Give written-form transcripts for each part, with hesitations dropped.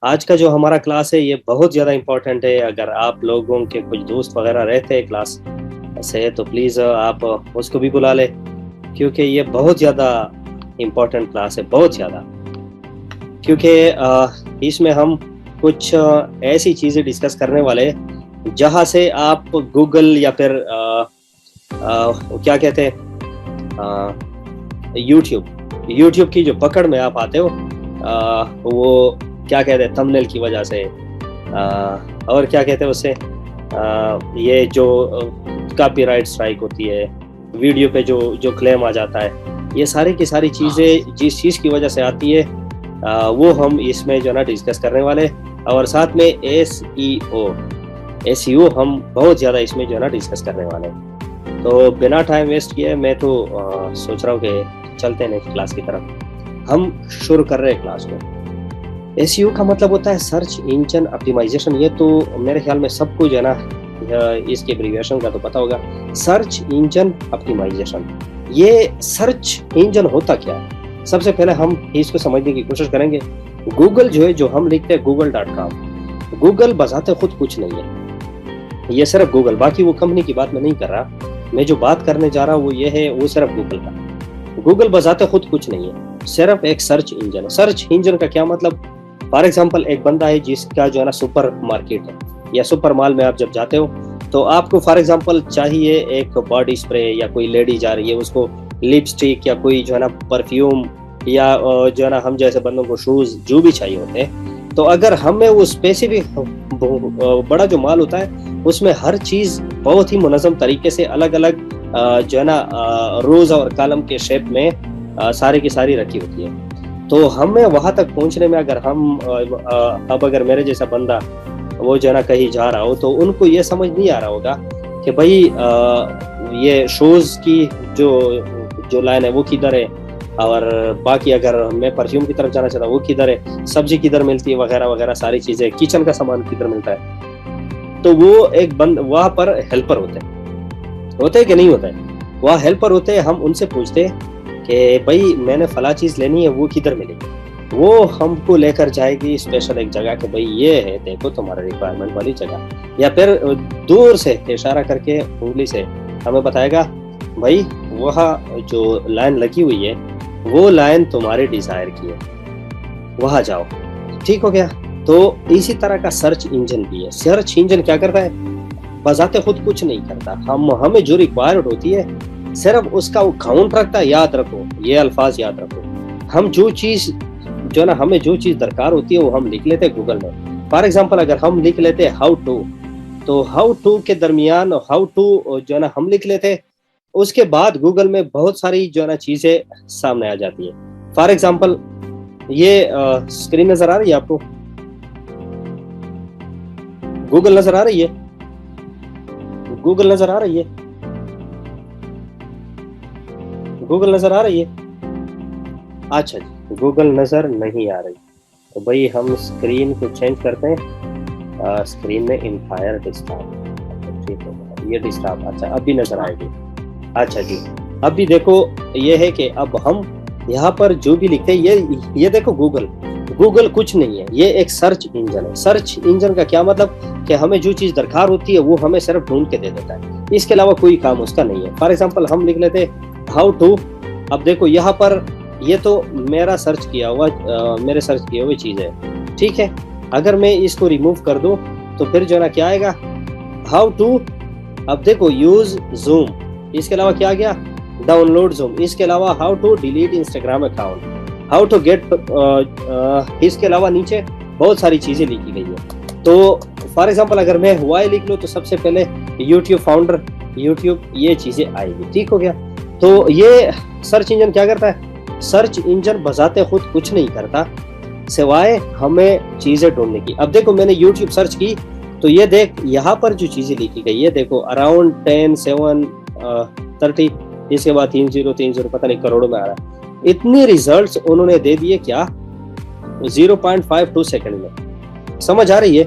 आज का जो हमारा क्लास है ये बहुत ज़्यादा इम्पोर्टेंट है। अगर आप लोगों के कुछ दोस्त वगैरह रहते हैं क्लास से तो प्लीज़ आप उसको भी बुला लें, क्योंकि ये बहुत ज़्यादा इम्पोर्टेंट क्लास है, बहुत ज़्यादा। क्योंकि इसमें हम कुछ ऐसी चीज़ें डिस्कस करने वाले हैं जहाँ से आप गूगल या फिर क्या कहते हैं, यूट्यूब की जो पकड़ में आप आते हो, वो क्या कहते हैं, थंबनेल की वजह से, और क्या कहते हैं उससे, ये जो कॉपीराइट स्ट्राइक होती है, वीडियो पे जो जो क्लेम आ जाता है, ये सारी की सारी चीज़ें जिस चीज़ की वजह से आती है, वो हम इसमें जो है ना डिस्कस करने वाले। और साथ में एसईओ हम बहुत ज़्यादा इसमें जो है ना डिस्कस करने वाले। तो बिना टाइम वेस्ट किए मैं तो सोच रहा हूँ कि चलते हैं नेक्स्ट क्लास की तरफ। हम शुरू कर रहे हैं क्लास को। एसईओ का मतलब होता है सर्च इंजन ऑप्टिमाइजेशन। ये तो मेरे ख्याल में सबको जो है ना इसके एब्रिविएशन का तो पता होगा, सर्च इंजन ऑप्टिमाइजेशन। ये सर्च इंजन होता क्या है, सबसे पहले हम इसको समझने की कोशिश करेंगे। गूगल जो है, जो हम लिखते हैं google.com, गूगल बजाते खुद कुछ नहीं है, ये सिर्फ गूगल, बाकी वो कंपनी की बात मैं नहीं कर रहा। मैं जो बात करने जा रहा हूँ वो ये है, वो सिर्फ गूगल का। गूगल बजाते खुद कुछ नहीं है, सिर्फ एक सर्च इंजन है। सर्च इंजन का क्या मतलब, फॉर एग्जाम्पल एक बंदा है जिसका जो है ना सुपर मार्केट है या सुपर मॉल में आप जब जाते हो तो आपको फॉर एग्जाम्पल चाहिए एक बॉडी स्प्रे, या कोई लेडी जा रही है उसको लिपस्टिक या कोई जो है ना परफ्यूम, या जो है ना हम जैसे बंदों को शूज जो भी चाहिए होते हैं। तो अगर हमें वो स्पेसिफिक बड़ा जो माल होता है उसमें हर चीज बहुत ही मुनज़्ज़म तरीके से अलग अलग जो है ना रोज और कॉलम के शेप में सारी की सारी रखी होती है। तो हमें वहां तक पहुंचने में अगर हम अब अगर मेरे जैसा बंदा वो जो है ना कहीं जा रहा हो तो उनको ये समझ नहीं आ रहा होगा कि भाई ये शूज की जो लाइन है वो किधर है, और बाकी अगर मैं परफ्यूम की तरफ जाना चाहता हूँ वो किधर है, सब्जी किधर मिलती है, वगैरह वगैरह सारी चीजें, किचन का सामान किधर मिलता है। तो वो एक बंद वहां पर हेल्पर होते हैं कि नहीं होता है, वहाँ हेल्पर होते हैं। हम उनसे पूछते हैं कि भाई मैंने फला चीज लेनी है, वो किधर मिलेगी। वो हमको लेकर जाएगी स्पेशल एक जगह कि भाई ये है, देखो तुम्हारा रिक्वायरमेंट वाली जगह, या फिर दूर से इशारा करके उंगली से हमें बताएगा भाई वहाँ जो लाइन लगी हुई है वो लाइन तुम्हारे डिजायर की है, वहां जाओ। ठीक हो गया। तो इसी तरह का सर्च इंजन भी है। सर्च इंजन क्या करता है, बजाते खुद कुछ नहीं करता। हमें जो रिक्वायर्ड होती है सिर्फ उसका वो काउंट रखता है। याद रखो, ये अल्फाज याद रखो। हम जो चीज जो ना हमें जो चीज दरकार होती है वो हम लिख लेते हैं गूगल में। फॉर एग्जाम्पल अगर हम लिख लेते हैं हाउ टू, तो हाउ टू के दरमियान हाउ टू जो ना हम लिख लेते हैं, उसके बाद गूगल में बहुत सारी जो है ना चीजें सामने आ जाती है। फॉर एग्जाम्पल ये स्क्रीन नजर आ रही है आपको, गूगल नजर आ रही है, गूगल नजर आ रही है, गूगल नजर आ रही है। अच्छा जी, गूगल नजर नहीं आ रही तो भाई हम स्क्रीन को चेंज करते हैं। स्क्रीन में इंफायर डिस्टर्ब, ठीक है ये डिस्टर्ब, अच्छा अभी नजर आएगी। अच्छा जी, अभी देखो ये है कि अब हम यहाँ पर जो भी लिखते हैं ये देखो गूगल कुछ नहीं है, ये एक सर्च इंजन है। सर्च इंजन का क्या मतलब कि हमें जो चीज दरकार होती है वो हमें सिर्फ ढूंढ के दे देता है, इसके अलावा कोई काम उसका नहीं है। फॉर एग्जाम्पल हम लिख लेते हाउ टू, अब देखो यहाँ पर ये तो मेरा सर्च किया हुआ मेरे सर्च किए हुए चीज है, ठीक है। अगर मैं इसको रिमूव कर दूं तो फिर जो ना क्या आएगा, हाउ टू, अब देखो यूज जूम, इसके अलावा क्या आ गया, डाउनलोड जूम, इसके अलावा how to delete Instagram account, how to get, इसके अलावा नीचे बहुत सारी चीजें लिखी गई है। तो फॉर एग्जांपल अगर मैं वाई लिख लूँ तो सबसे पहले यूट्यूब फाउंडर, यूट्यूब, ये चीजें आएगी। ठीक हो गया। तो ये सर्च इंजन क्या करता है, सर्च इंजन बजाते खुद कुछ नहीं करता सिवाय हमें चीजें ढूंढने की। अब देखो मैंने यूट्यूब सर्च की तो ये देख यहाँ पर जो चीजें लिखी गई है, देखो अराउंड 10, 7, 30, इसके बाद 3030 पता नहीं करोड़ों में आ रहा है। इतने रिजल्ट्स उन्होंने दे दिए क्या, 0.52 सेकंड में। समझ आ रही है।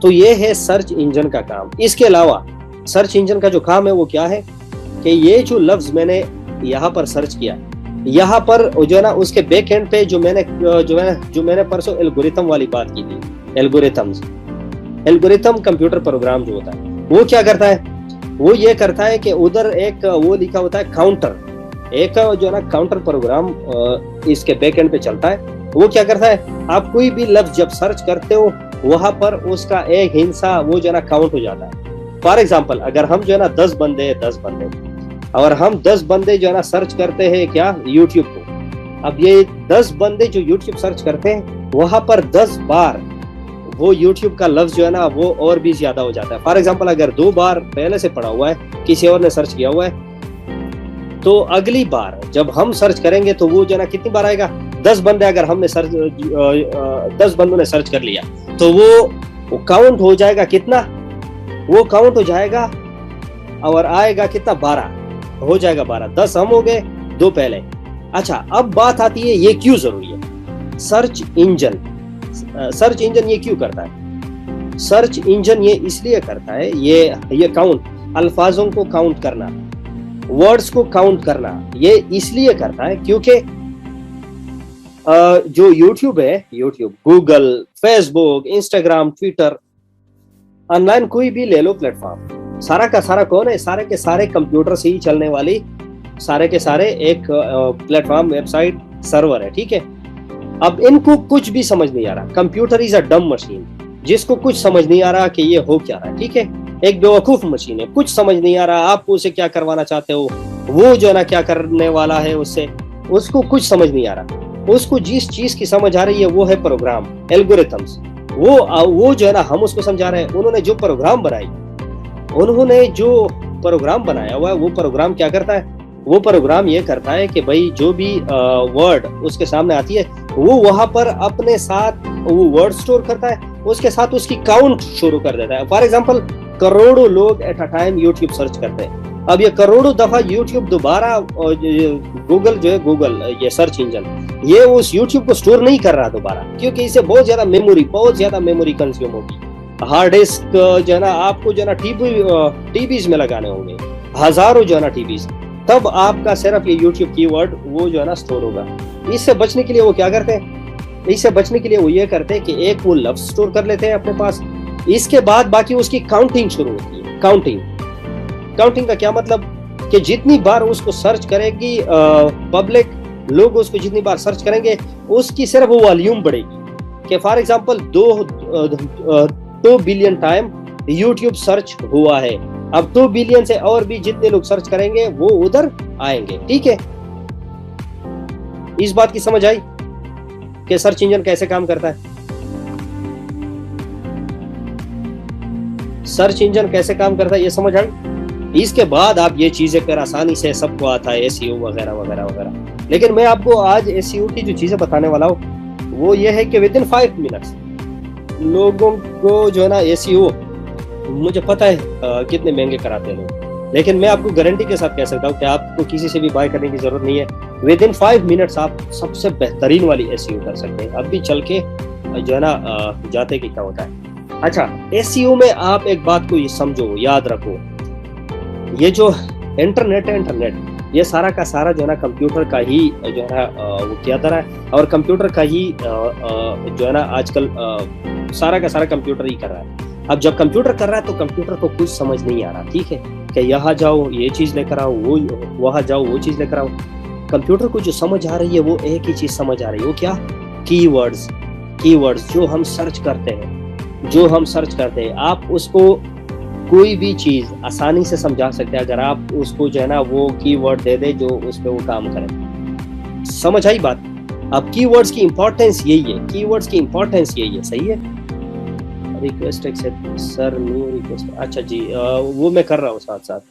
तो ये है सर्च इंजन का काम। इसके अलावा सर्च इंजन का जो काम है वो क्या है कि ये जो लफ्ज मैंने यहाँ पर सर्च किया यहाँ पर जो है ना उसके बैक एंड पे जो मैंने परसों एल्गोरिथम वाली बात की थी, एल्गोरिथम कंप्यूटर प्रोग्राम जो होता है वो क्या करता है, वो ये करता है कि उधर एक वो लिखा होता है काउंटर, एक जो है ना काउंटर प्रोग्राम इसके बैक एंड पे चलता है। वो क्या करता है, आप कोई भी लफ्ज जब सर्च करते हो वहां पर उसका एक हिस्सा वो जो है ना काउंट हो जाता है। फॉर एग्जाम्पल अगर हम जो है ना 10 बंदे और हम 10 बंदे जो है ना सर्च करते हैं क्या, यूट्यूब को। अब ये 10 बंदे जो यूट्यूब सर्च करते हैं वहां पर 10 बार वो यूट्यूब का लफ्ज जो है ना वो और भी ज्यादा हो जाता है। फॉर एग्जाम्पल अगर 2 बार पहले से पढ़ा हुआ है, किसी और ने सर्च किया हुआ है, तो अगली बार जब हम सर्च करेंगे तो वो जो है ना कितनी बार आएगा, 10 बंदे अगर हमने 10 बंदों ने सर्च कर लिया तो वो काउंट हो जाएगा कितना, वो काउंट हो जाएगा और आएगा कितना, 12 हो जाएगा, 12। 10 हम हो गए, 2 पहले। अच्छा अब बात आती है ये क्यों जरूरी है। सर्च इंजन ये क्यों करता है, सर्च इंजन ये इसलिए करता है, ये काउंट, अल्फाजों को काउंट करना, वर्ड्स को काउंट करना, ये इसलिए करता है क्योंकि जो यूट्यूब है, Google, Facebook, Instagram, Twitter, online कोई भी ले लो प्लेटफॉर्म, सारा का सारा कौन है, सारे के सारे कंप्यूटर से ही चलने वाली, सारे के सारे एक प्लेटफॉर्म, वेबसाइट, सर्वर है, ठीक है। अब इनको कुछ भी समझ नहीं आ रहा, कंप्यूटर इज अ डम मशीन, जिसको कुछ समझ नहीं आ रहा कि ये हो क्या रहा है, ठीक है। एक बेवकूफ मशीन है, कुछ समझ नहीं आ रहा आप उसे क्या करवाना चाहते हो, वो जो है ना क्या करने वाला है उससे, उसको कुछ समझ नहीं आ रहा। उसको जिस चीज की समझ आ रही है वो है प्रोग्राम, एल्गोरिथम्स। वो जो है ना हम उसको समझा रहे हैं। उन्होंने जो प्रोग्राम बनाया हुआ है, वो प्रोग्राम क्या करता है, वो प्रोग्राम ये करता है कि भाई जो भी वर्ड उसके सामने आती है वो वहां पर अपने साथ वो वर्ड स्टोर करता है, उसके साथ उसकी काउंट शुरू कर देता है। फॉर एग्जांपल करोड़ों लोग at a time YouTube search करते हैं। अब ये करोड़ों दफा यूट्यूब दोबारा, गूगल ये सर्च इंजन, ये उस यूट्यूब को स्टोर नहीं कर रहा दोबारा, क्योंकि इसे बहुत ज्यादा मेमोरी कंज्यूम होगी। हार्ड डिस्क जो है ना आपको जो है ना टीबीज में लगाने होंगे, हजारों जो है ना टीबीज, तब आपका सिर्फ ये यूट्यूब कीवर्ड वो जो है ना स्टोर होगा। इससे बचने के लिए वो क्या करते हैं, इससे बचने के लिए वो ये करते हैं कि एक वो लफ्ज स्टोर कर लेते हैं अपने पास, इसके बाद बाकी उसकी काउंटिंग शुरू होती है। काउंटिंग का क्या मतलब कि जितनी बार उसको सर्च करेगी पब्लिक, लोग उसको जितनी बार सर्च करेंगे उसकी सिर्फ वो वॉल्यूम बढ़ेगी। कि for example 2 billion time YouTube search हुआ है, अब 2 बिलियन से और भी जितने लोग सर्च करेंगे वो उधर आएंगे, ठीक है। इस बात की समझ आई कि सर्च इंजन कैसे काम करता है, सर्च इंजन कैसे काम करता है, ये समझ आई। इसके बाद आप ये चीजें कर आसानी से सबको आता है, एसईओ वगैरह वगैरह वगैरह। लेकिन मैं आपको आज एसईओ की जो चीजें बताने वाला हूँ वो ये है कि विद इन 5 मिनट्स लोगों को जो है ना एसईओ, मुझे पता है कितने महंगे कराते हैं लोग, लेकिन मैं आपको गारंटी के साथ कह सकता हूँ कि आपको किसी से भी बाय करने की जरूरत नहीं है। विद इन 5 मिनट्स आप सबसे बेहतरीन वाली एसईओ कर सकते हैं। अब भी चल के जो है ना जाते कि क्या होता है। अच्छा, एसईओ में आप एक बात को ये समझो, याद रखो, ये जो इंटरनेट है, ये सारा का सारा जो है ना कंप्यूटर का ही जो है ना वो किया जा रहा है, और कंप्यूटर का ही जो है ना आजकल सारा का सारा कंप्यूटर ही कर रहा है। अब जब कंप्यूटर कर रहा है तो कंप्यूटर को कुछ समझ नहीं आ रहा, ठीक है, कि यहाँ जाओ ये चीज लेकर आओ, वो वहां जाओ वो चीज लेकर आओ। कंप्यूटर को जो समझ आ रही है वो एक ही चीज समझ आ रही है, वो क्या, कीवर्ड्स जो हम सर्च करते हैं, आप उसको कोई भी चीज आसानी से समझा सकते हैं अगर आप उसको जो है ना वो कीवर्ड दे दे जो उस पे वो काम करे। समझ आई बात। अब कीवर्ड्स की इंपॉर्टेंस यही है, सही है। Request accept sir, new request, अच्छा जी, वो मैं कर रहा हूँ साथ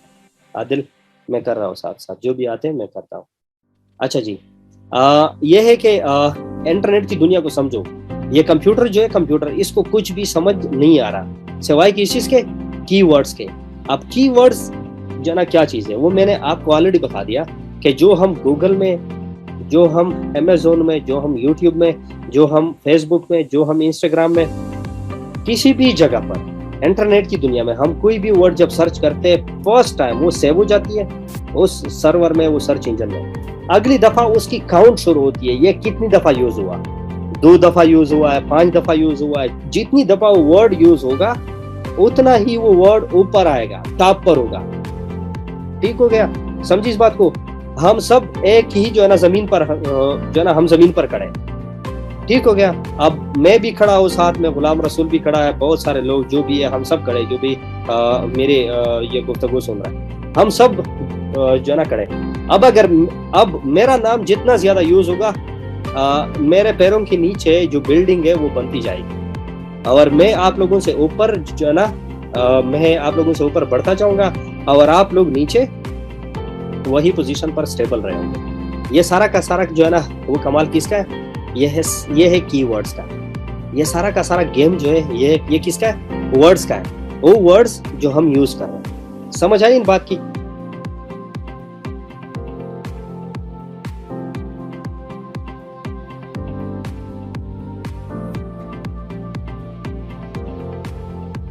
आदिल, मैं कर रहा हूँ साथ जो भी आते हैं मैं करता हूँ। अच्छा जी, ये है कि इंटरनेट की दुनिया को समझो। ये कंप्यूटर जो है, कंप्यूटर इसको कुछ भी समझ नहीं आ रहा सिवाय किस चीज के, कीवर्ड्स के। अब कीवर्ड्स जो ना क्या चीज है वो मैंने आपको ऑलरेडी बता दिया कि जो हम गूगल में, जो हम अमेज़न में, जो हम यूट्यूब में, जो हम फेसबुक में, जो हम इंस्टाग्राम में, किसी भी जगह पर इंटरनेट की दुनिया में हम कोई भी वर्ड जब सर्च करते हैं फर्स्ट टाइम वो सेव हो जाती है उस सर्वर में, वो सर्च इंजन में। अगली दफा उसकी काउंट शुरू होती है, ये कितनी दफा यूज हुआ, 2 दफा यूज हुआ है, 5 दफा यूज हुआ है। जितनी दफा वो वर्ड यूज होगा उतना ही वो वर्ड ऊपर आएगा, टॉप पर होगा। ठीक हो गया, समझी इस बात को। हम सब एक ही जो है ना जमीन पर, जो है ना हम जमीन पर खड़े हैं। ठीक हो गया। अब मैं भी खड़ा हूँ, साथ में गुलाम रसूल भी खड़ा है, बहुत सारे लोग जो भी है, हम सब खड़े, जो भी मेरे ये गुफ्तगू सुन रहा है, हम सब जो है ना खड़े। अब मेरा नाम जितना ज्यादा यूज होगा, मेरे पैरों के नीचे जो बिल्डिंग है वो बनती जाएगी, और मैं आप लोगों से ऊपर जो है ना, मैं आप लोगों से ऊपर बढ़ता जाऊंगा, और आप लोग नीचे वही पोजीशन पर स्टेबल रहे होंगे। ये सारा का सारा जो है ना वो कमाल किसका है? ये है कीवर्ड्स का। ये सारा का सारा गेम जो है ये किसका है? वर्ड्स का है। वो वर्ड्स जो हम यूज कर रहे हैं। समझ आई इन बात की?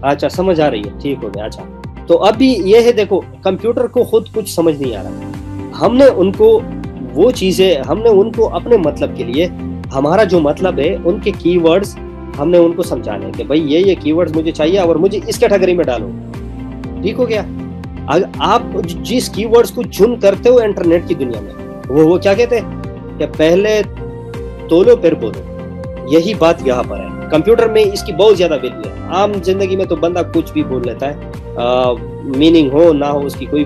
अच्छा, समझ आ रही है, ठीक हो गया। अच्छा, तो अभी ये है, देखो कंप्यूटर को खुद कुछ समझ नहीं आ रहा। हमने उनको अपने मतलब के लिए, हमारा जो मतलब है उनके कीवर्ड्स हमने उनको समझाने कि भाई ये कीवर्ड्स मुझे चाहिए और मुझे इस कैटेगरी में डालो। ठीक हो गया। आप जिस कीवर्ड्स को चुन करते हो इंटरनेट की दुनिया में, वो क्या कहते हैं कि पहले तोलो फिर बोलो। यही बात यहाँ पर है। कंप्यूटर में इसकी बहुत ज्यादा वैल्यू है। आम जिंदगी में तो बंदा कुछ भी बोल लेता है, मीनिंग हो ना हो उसकी कोई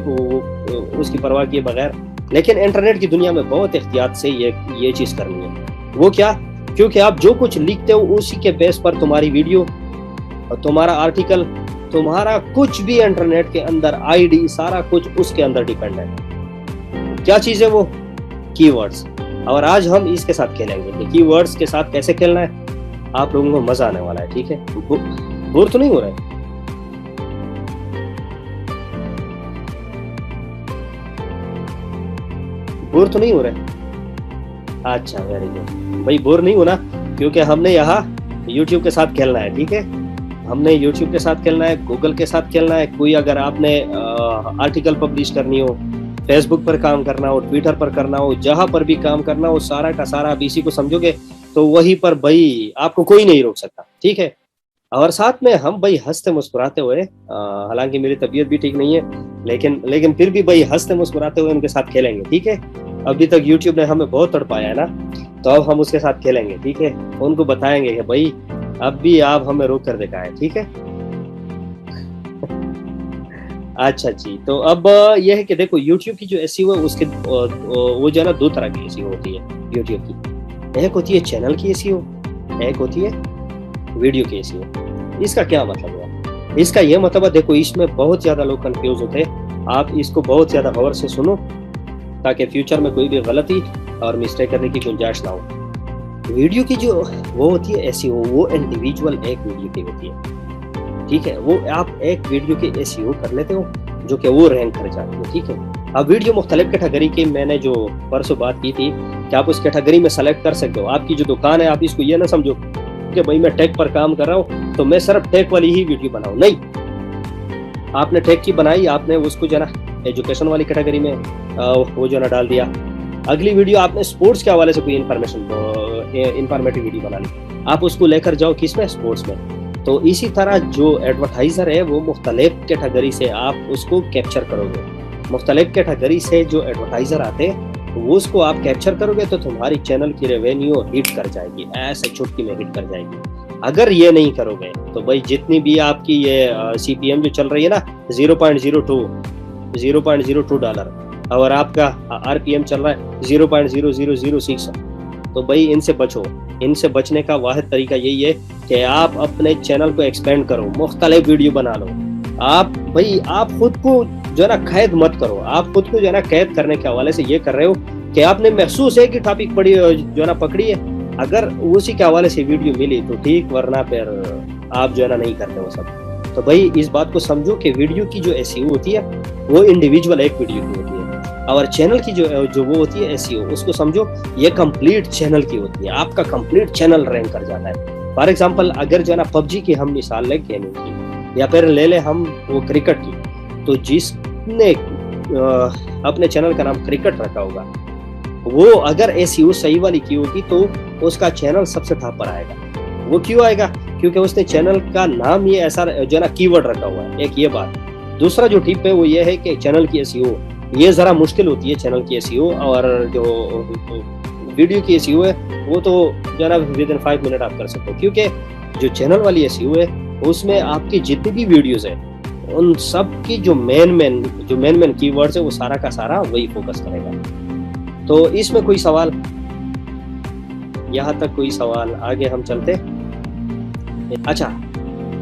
उसकी परवाह किए बगैर। लेकिन इंटरनेट की दुनिया में बहुत एहतियात से ये चीज करनी है। वो क्या? क्योंकि आप जो कुछ लिखते हो उसी के बेस पर तुम्हारी वीडियो और तुम्हारा आर्टिकल, तुम्हारा कुछ भी इंटरनेट के अंदर आईडी, सारा कुछ उसके अंदर डिपेंड है। क्या चीज है वो? कीवर्ड्स। और आज हम इसके साथ खेलेंगे कि कीवर्ड्स के साथ कैसे खेलना है। आप लोगों को मजा आने वाला है। ठीक है, बोर तो नहीं हो रहा है? बोर तो नहीं हो रहा है? अच्छा, वेरी गुड भाई, बोर नहीं होना, क्योंकि हमने यहाँ YouTube के साथ खेलना है। ठीक है, हमने YouTube के साथ खेलना है, गूगल के साथ खेलना है। कोई अगर आपने आर्टिकल पब्लिश करनी हो, फेसबुक पर काम करना हो, ट्विटर पर करना हो, जहां पर भी काम करना हो, सारा का सारा आप इसी को समझोगे तो वहीं पर भाई आपको कोई नहीं रोक सकता। ठीक है, और साथ में हम भाई हंसते मुस्कुराते हुए, हालांकि मेरी तबीयत भी ठीक नहीं है, लेकिन फिर भी भाई हंसते मुस्कुराते हुए उनके साथ खेलेंगे। ठीक है, अभी तक YouTube ने हमें बहुत तड़पाया है ना, तो अब हम उसके साथ खेलेंगे। ठीक है, उनको बताएंगे कि भाई अब भी आप हमें रोक कर दिखाए। ठीक है। अच्छा जी, तो अब यह है कि देखो YouTube की जो एसईओ है उसके वो जो है ना 2 तरह की एसईओ होती है YouTube की। एक होती है चैनल की एसईओ, एक होती है वीडियो की एसईओ। इसका क्या मतलब है? इसका यह मतलब है, देखो इसमें बहुत ज्यादा लोग कंफ्यूज होते हैं। आप इसको बहुत ज्यादा गौर से सुनो ताकि फ्यूचर में कोई भी गलती और मिस्टेक करने की गुंजाइश ना हो। वीडियो की जो वो होती है एसईओ, वो इंडिविजुअल एक वीडियो की होती है। ठीक है, वो आप एक वीडियो के एसईओ कर लेते हो जो कि वो रैंक कर जाती है। ठीक है, अब वीडियो मुख्तलिफ कैटेगरी की, मैंने जो परसों बात की थी कि आप उस कैटेगरी में सेलेक्ट कर सकते हो। आपकी जो दुकान है, आप इसको ये ना समझो कि भाई मैं टेक पर काम कर रहा हूँ तो मैं सिर्फ टेक वाली ही वीडियो बनाऊँ। नहीं, आपने टेक की बनाई, आपने उसको जो ना एजुकेशन वाली कैटेगरी में वो जो ना डाल दिया। अगली वीडियो आपने स्पोर्ट्स के हवाले से कोई इंफॉर्मेटिव वीडियो बना ली, आप उसको लेकर जाओ किसमें? स्पोर्ट्स में। तो इसी तरह जो एडवर्टाइजर है वो मुख्तलिफ कैटेगरी से आप उसको कैप्चर करोगे। मुख्तलिफ कैटेगरी से जो एडवर्टाइजर आते हैं वो उसको आप कैप्चर करोगे तो तुम्हारी चैनल की रेवेन्यू हिट कर जाएगी, ऐसे चुटकी में हिट कर जाएगी। अगर ये नहीं करोगे तो भाई जितनी भी आपकी ये CPM जो चल रही है ना 0.02 डॉलर, और आपका RPM चल रहा है 0.0006, तो भाई इनसे बचो। इनसे बचने का वाहिद तरीका यही है कि आप अपने चैनल को एक्सपेंड करो, मुख्तलिफ वीडियो बना लो। आप खुद को जो है ना कैद मत करो। आप खुद को जो है ना कैद करने के हवाले से ये कर रहे हो कि आपने महसूस है कि टॉपिक पढ़ी जो है ना पकड़ी है, अगर उसी के हवाले से वीडियो मिली तो ठीक, वरना फिर आप जो है ना नहीं करते वो सब। तो भाई इस बात को समझो कि वीडियो की जो एसईओ होती है वो इंडिविजुअल एक वीडियो की होती है, और चैनल की जो वो होती है एसईओ, उसको समझो ये कंप्लीट चैनल की होती है। आपका कंप्लीट चैनल रैंक कर जाता है। फॉर एग्जांपल अगर जो है ना PUBG की हम मिसाल ले गेमिंग की, या फिर ले ले हम वो क्रिकेट की, तो जिसने अपने चैनल का नाम क्रिकेट रखा होगा वो अगर एसईओ सही वाली की होगी तो उसका चैनल सबसे टॉप पर आएगा। वो क्यों आएगा? क्योंकि उसने चैनल का नाम ये ऐसा जो है ना कीवर्ड रखा हुआ है, एक ये बात। दूसरा जो टिप है वो ये है कि चैनल की एसईओ ये जरा मुश्किल होती है, चैनल की एसईओ, और जो वीडियो की एसईओ है वो तो जो है ना विद इन 5 मिनट आप कर सकते हो, क्योंकि जो चैनल वाली एसईओ है उसमें आपकी जितनी भी वीडियोस है उन सब की जो मेन कीवर्ड्स है वो सारा का सारा वही फोकस करेगा। तो इसमें कोई सवाल? यहाँ तक कोई सवाल? आगे हम चलते। अच्छा,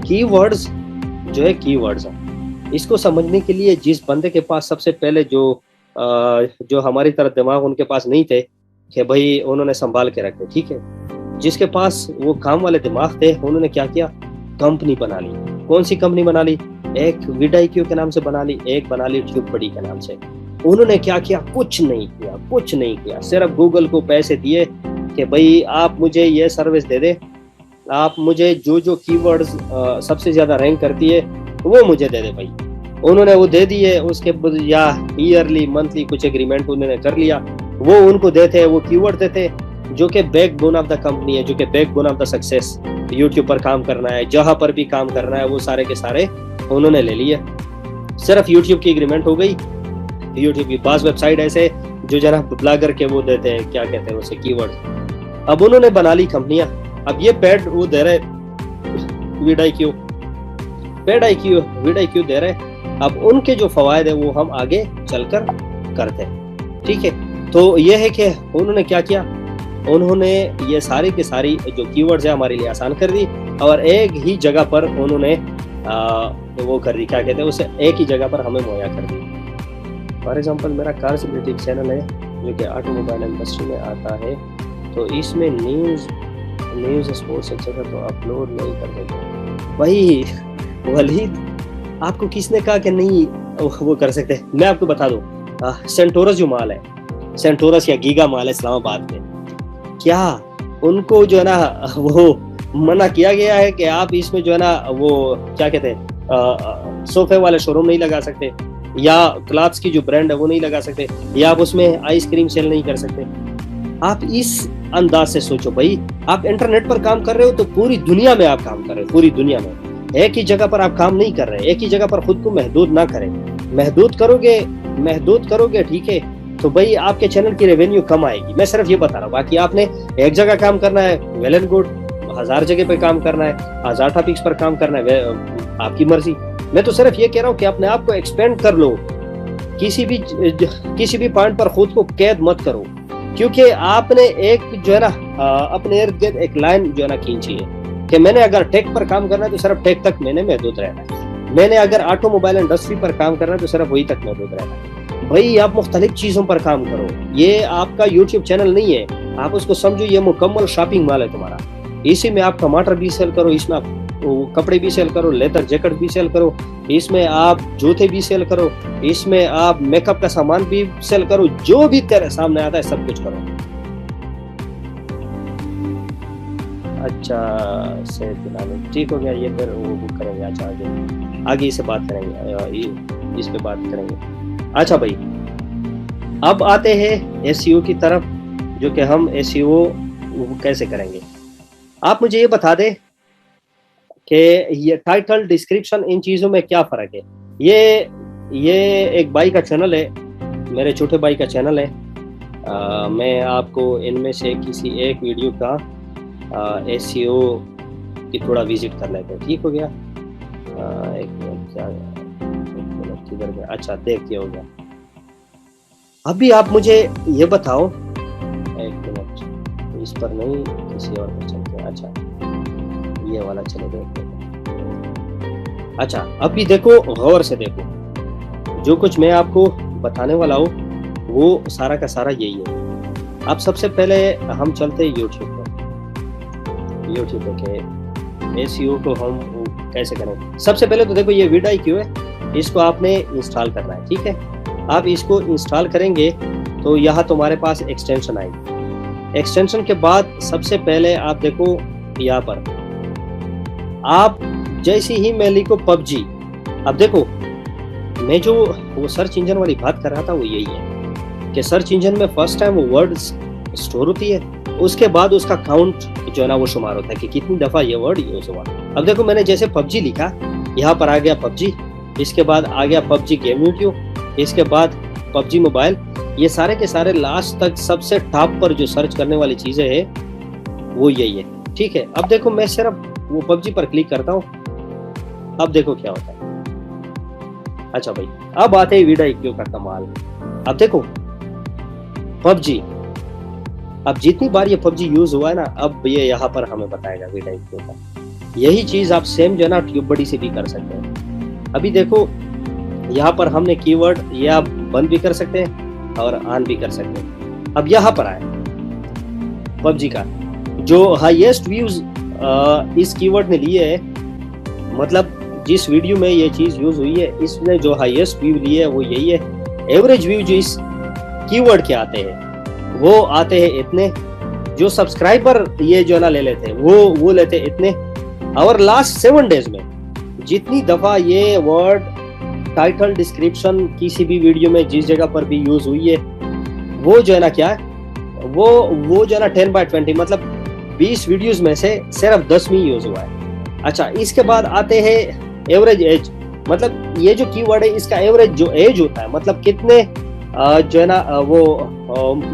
कीवर्ड्स जो है कीवर्ड्स इसको समझने के लिए जिस बंदे के पास सबसे पहले जो हमारी तरह दिमाग उनके पास नहीं थे कि भाई उन्होंने संभाल के रखे, ठीक है, जिसके पास वो काम वाले दिमाग थे उन्होंने क्या किया, कंपनी बना ली। कौन सी कंपनी बना ली? एक vidIQ के नाम से बना ली, एक बना ली TubeBuddy के नाम से। उन्होंने क्या किया? कुछ नहीं किया, सिर्फ गूगल को पैसे दिए कि भाई आप मुझे ये सर्विस दे दे, आप मुझे जो कीवर्ड्स सबसे ज्यादा रैंक करती है वो मुझे दे दे भाई। उन्होंने वो दे दिए, उसके या ईयरली मंथली कुछ एग्रीमेंट उन्होंने कर लिया, वो उनको देते, वो कीवर्ड देते जो कि बैकबोन ऑफ द कंपनी है, जो कि backbone of the success. YouTube पर काम करना है, जहां पर भी काम करना है, वो सारे के सारे उन्होंने ले लिए। सिर्फ यूट्यूब की एग्रीमेंट हो गई। यूट्यूब की पास वेबसाइट ऐसे जो जरा ब्लॉगर के वो देते हैं, क्या कहते हैं उसे, कीवर्ड। अब उन्होंने बना ली कंपनियां। अब ये पेड वो दे रहे vidIQ दे रहे। अब उनके जो फवायद है वो हम आगे चलकर करते हैं, ठीक है। तो ये है कि उन्होंने क्या किया, उन्होंने ये सारी की सारी जो कीवर्ड्स है हमारे लिए आसान कर दी, और एक ही जगह पर उन्होंने वो कर दी, क्या कहते हैं उसे, एक ही जगह पर हमें मुहैया कर दी। फॉर एग्जांपल मेरा कार से रिलेटेड चैनल है जो कि ऑटोमोबाइल इंडस्ट्री में आता है, तो इसमें न्यूज़ स्पोर्ट्स एक्सेट्रा तो अपलोड नहीं कर देते। वही वलीद, आपको किसने कहा कि नहीं वो कर सकते? मैं आपको बता दूं, सेंटोरस जो माल है, सेंटोरस या गीगा माल है इस्लामाबाद में, क्या उनको जो है ना वो मना किया गया है कि आप इसमें जो है ना वो क्या कहते हैं सोफे वाले शोरूम नहीं लगा सकते, या क्लॉथ्स की जो ब्रांड है वो नहीं लगा सकते, या आप उसमें आइसक्रीम सेल नहीं कर सकते? आप इस अंदाज से सोचो भाई, आप इंटरनेट पर काम कर रहे हो तो पूरी दुनिया में आप काम कर रहे हो, पूरी दुनिया में एक ही जगह पर आप काम नहीं कर रहे। एक ही जगह पर खुद को महदूद ना करें। महदूद करोगे ठीक है, तो भाई आपके चैनल की रेवेन्यू कम आएगी। मैं सिर्फ ये बता रहा हूँ, बाकी आपने एक जगह काम करना है, वेल एंड गुड। 1000 जगह पे काम करना है, 1000 टॉपिक्स पर काम करना है, आपकी मर्जी। मैं तो सिर्फ ये कह रहा हूँ कि अपने आप को एक्सपेंड कर लो, किसी भी पॉइंट पर खुद को कैद मत करो, क्योंकि आपने एक जो है ना अपने इर्द गिर्द एक लाइन जो है ना खींची है कि मैंने अगर टेक पर काम करना है तो सिर्फ टेक तक मैंने महदूद रहना है, मैंने अगर ऑटोमोबाइल इंडस्ट्री पर काम करना है तो सिर्फ वही तक महदूद रहना है। भाई आप मुख्तलिफ चीजों पर काम करो, ये आपका यूट्यूब चैनल नहीं है, आप उसको समझो ये मुकम्मल शॉपिंग मॉल है तुम्हारा। इसी में आप टमाटर भी सेल करो, इसमें आप कपड़े भी सेल करो, लेदर जैकेट भी सेल करो, इसमें आप जूते भी सेल करो, इसमें आप मेकअप का सामान भी सेल करो, जो भी तेरे सामने आता है सब कुछ करो। अच्छा से ठीक हो गया, ये फिर वो बुक करेंगे। अच्छा आगे इसे बात करेंगे, इस पे बात करेंगे। अच्छा भाई, अब आते हैं एसईओ की तरफ, जो कि हम एसईओ कैसे करेंगे। आप मुझे ये बता दें कि ये टाइटल, डिस्क्रिप्शन, इन चीज़ों में क्या फ़र्क है। ये एक भाई का चैनल है, मेरे छोटे भाई का चैनल है। मैं आपको इनमें से किसी एक वीडियो का एसईओ की थोड़ा विजिट कर लेते हैं, ठीक हो गया। एक मिनट किधर गया, अच्छा देखिए हो गया। अभी आप मुझे ये बताओ, एक मिनट, इस पर नहीं किसी और पर चलते हैं। अच्छा ये वाला चले देखते हैं। अच्छा अभी देखो, गौर से देखो, जो कुछ मैं आपको बताने वाला हूँ वो सारा का सारा यही है। अब सबसे पहले हम चलते हैं यूट्यूब पे के एसईओ को हम कैसे करें। सबसे पहले तो देखो ये vidIQ है, इसको आपने इंस्टॉल करना है, ठीक है। आप इसको इंस्टॉल करेंगे तो यहाँ तुम्हारे पास एक्सटेंशन आएगी। एक्सटेंशन के बाद सबसे पहले आप देखो यहाँ पर, आप जैसे ही मैं लिखो PUBG, अब देखो मैं जो वो सर्च इंजन वाली बात कर रहा था वो यही है। कि सर्च इंजन में फर्स्ट टाइम वो वर्ड स्टोर होती है, उसके बाद उसका काउंट जो है ना वो शुमार होता है कि कितनी दफा ये वर्ड यूज हुआ। अब देखो मैंने जैसे पबजी लिखा, यहाँ पर आ गया पबजी, इसके बाद आ गया पबजी गेम यूट्यूब, इसके बाद पबजी मोबाइल, ये सारे के सारे लास्ट तक सबसे टॉप पर जो सर्च करने वाली चीजें है वो यही है। ठीक है, अब देखो मैं सिर्फ वो पबजी पर क्लिक करता हूँ, अब देखो क्या होता है। अच्छा भाई, अब आते हैं vidIQ का कमाल। अब देखो पबजी, अब जितनी बार ये पबजी यूज हुआ है ना, अब ये यहाँ पर हमें बताएगा vidIQ का। यही चीज आप सेम जो है ना ट्यूबबडी से भी कर सकते हैं। अभी देखो यहाँ पर हमने कीवर्ड ये आप बंद भी कर सकते हैं और ऑन भी कर सकते हैं। अब यहाँ पर आए पबजी का जो हाईएस्ट व्यूज इस कीवर्ड ने लिए है, मतलब जिस वीडियो में ये चीज यूज हुई है इसने जो हाईएस्ट व्यू लिए है वो यही है। एवरेज व्यू जो इस कीवर्ड के आते हैं वो आते हैं इतने, जो सब्सक्राइबर ये जो ना ले लेते हैं वो लेते हैं इतने। और लास्ट 7 डेज में जितनी दफा ये वर्ड टाइटल डिस्क्रिप्शन किसी भी वीडियो में जिस जगह पर भी यूज हुई है वो जो है ना क्या है, वो जो है ना 10/20, मतलब 20 वीडियोस में से सिर्फ 10 में यूज हुआ है। अच्छा, इसके बाद आते हैं एवरेज एज, मतलब ये जो कीवर्ड है इसका एवरेज जो एज होता है, मतलब कितने जो है ना वो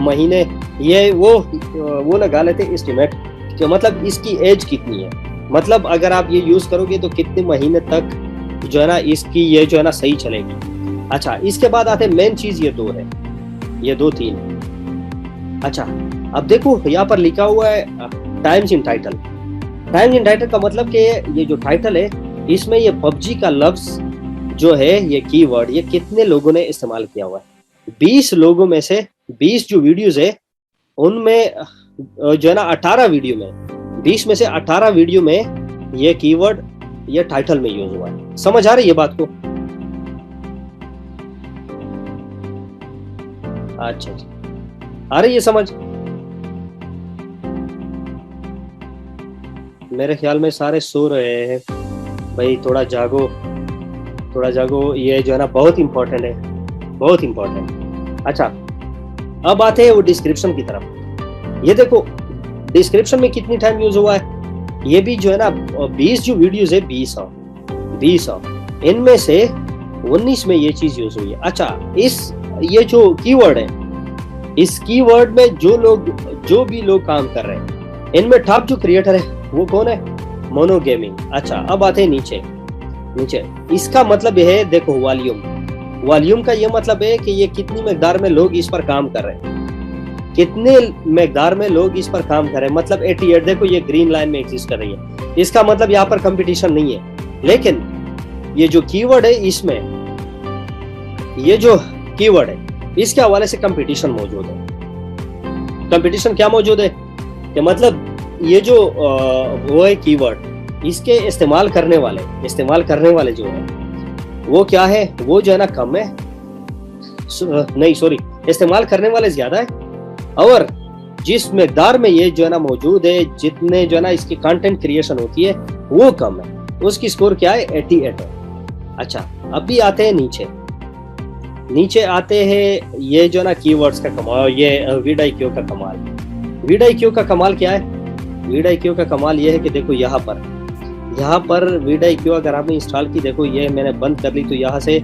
महीने ये वो लगा लेते हैं एस्टिमेट कि मतलब इसकी एज कितनी है, मतलब अगर आप ये यूज करोगे तो कितने महीने तक जो है ना इसकी ये जो है ना सही चलेगी। अच्छा, इसके बाद आते हैं मेन चीज, ये 2 है, ये 2-3। अच्छा, अब देखो यहाँ पर लिखा हुआ है times in title. Times in title का मतलब कि ये जो टाइटल है इसमें ये पबजी का लफ्ज जो है, ये कीवर्ड, ये कितने लोगों ने इस्तेमाल किया हुआ है। 20 लोगों में से 20 जो वीडियोस है उनमें जो है ना 18 वीडियो में, 20 में से 18 वीडियो में ये कीवर्ड ये टाइटल में यूज हुआ है। समझ आ रही है बात को? अच्छा, आ रही है समझ? मेरे ख्याल में सारे सो रहे हैं भाई, थोड़ा जागो, थोड़ा जागो, ये जो है ना बहुत इंपॉर्टेंट है, बहुत इंपॉर्टेंट। अच्छा, अब आते हैं वो डिस्क्रिप्शन की तरफ। ये देखो डिस्क्रिप्शन में कितनी टाइम यूज हुआ है, ये भी जो है ना 20 जो वीडियोस है 20 इनमें से 19 में ये चीज यूज हुई है। अच्छा, ये जो कीवर्ड है, इस कीवर्ड में जो भी लोग काम कर रहे हैं इनमें टॉप जो क्रिएटर है वो कौन है? Mono gaming. अच्छा, अब आते हैं नीचे। इसका मतलब यह है, देखो वॉल्यूम का ये मतलब है कि ये कितनी मकदार में लोग इस पर काम कर रहे हैं, कितने मकदार में लोग इस पर काम कर रहे हैं, मतलब 88। देखो ये ग्रीन लाइन में एग्जिस्ट कर रही है, इसका मतलब यहाँ पर कंपटीशन नहीं है। लेकिन ये जो कीवर्ड है इसमें, ये जो कीवर्ड है इसके हवाले से कंपटीशन मौजूद है। कंपटीशन क्या मौजूद है कि मतलब ये जो वो है कीवर्ड, इसके इस्तेमाल करने वाले जो है वो क्या है, वो जो है ना कम है, नहीं सॉरी, इस्तेमाल करने वाले ज्यादा है, और जिस मकदार में ये जो है ना मौजूद है, जितने जो है ना इसकी कंटेंट क्रिएशन होती है वो कम है, उसकी स्कोर क्या है 88 है। अच्छा, अभी आते हैं नीचे आते हैं ये जो है ना कीवर्ड्स का कमाल, ये vidIQ का कमाल। vidIQ का कमाल क्या है? vidIQ का कमाल ये है कि देखो यहाँ पर vidIQ अगर आपने इंस्टॉल की, देखो ये मैंने बंद कर ली, तो यहाँ से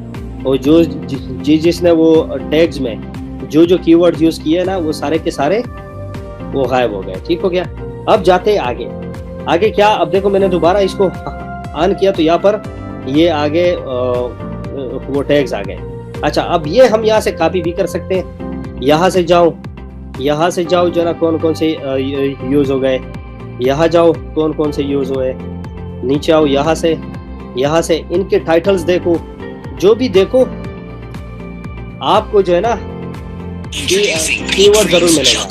और जिसने वो टैग्स में जो कीवर्ड्स यूज किए ना वो सारे के सारे वो गायब हो गए। ठीक हो गया। अब जाते हैं आगे क्या, अब देखो मैंने दोबारा इसको ऑन किया तो यहाँ पर ये आगे वो टैग्स आ गए। अच्छा, अब ये हम यहाँ से कॉपी भी कर सकते हैं, यहाँ से जाओ जो है ना कौन से यूज हो गए, यहाँ जाओ कौन से यूज हुए, नीचे आओ, यहाँ से इनके टाइटल्स देखो, जो भी देखो आपको जो है ना कीवर्ड जरूर मिलेगा।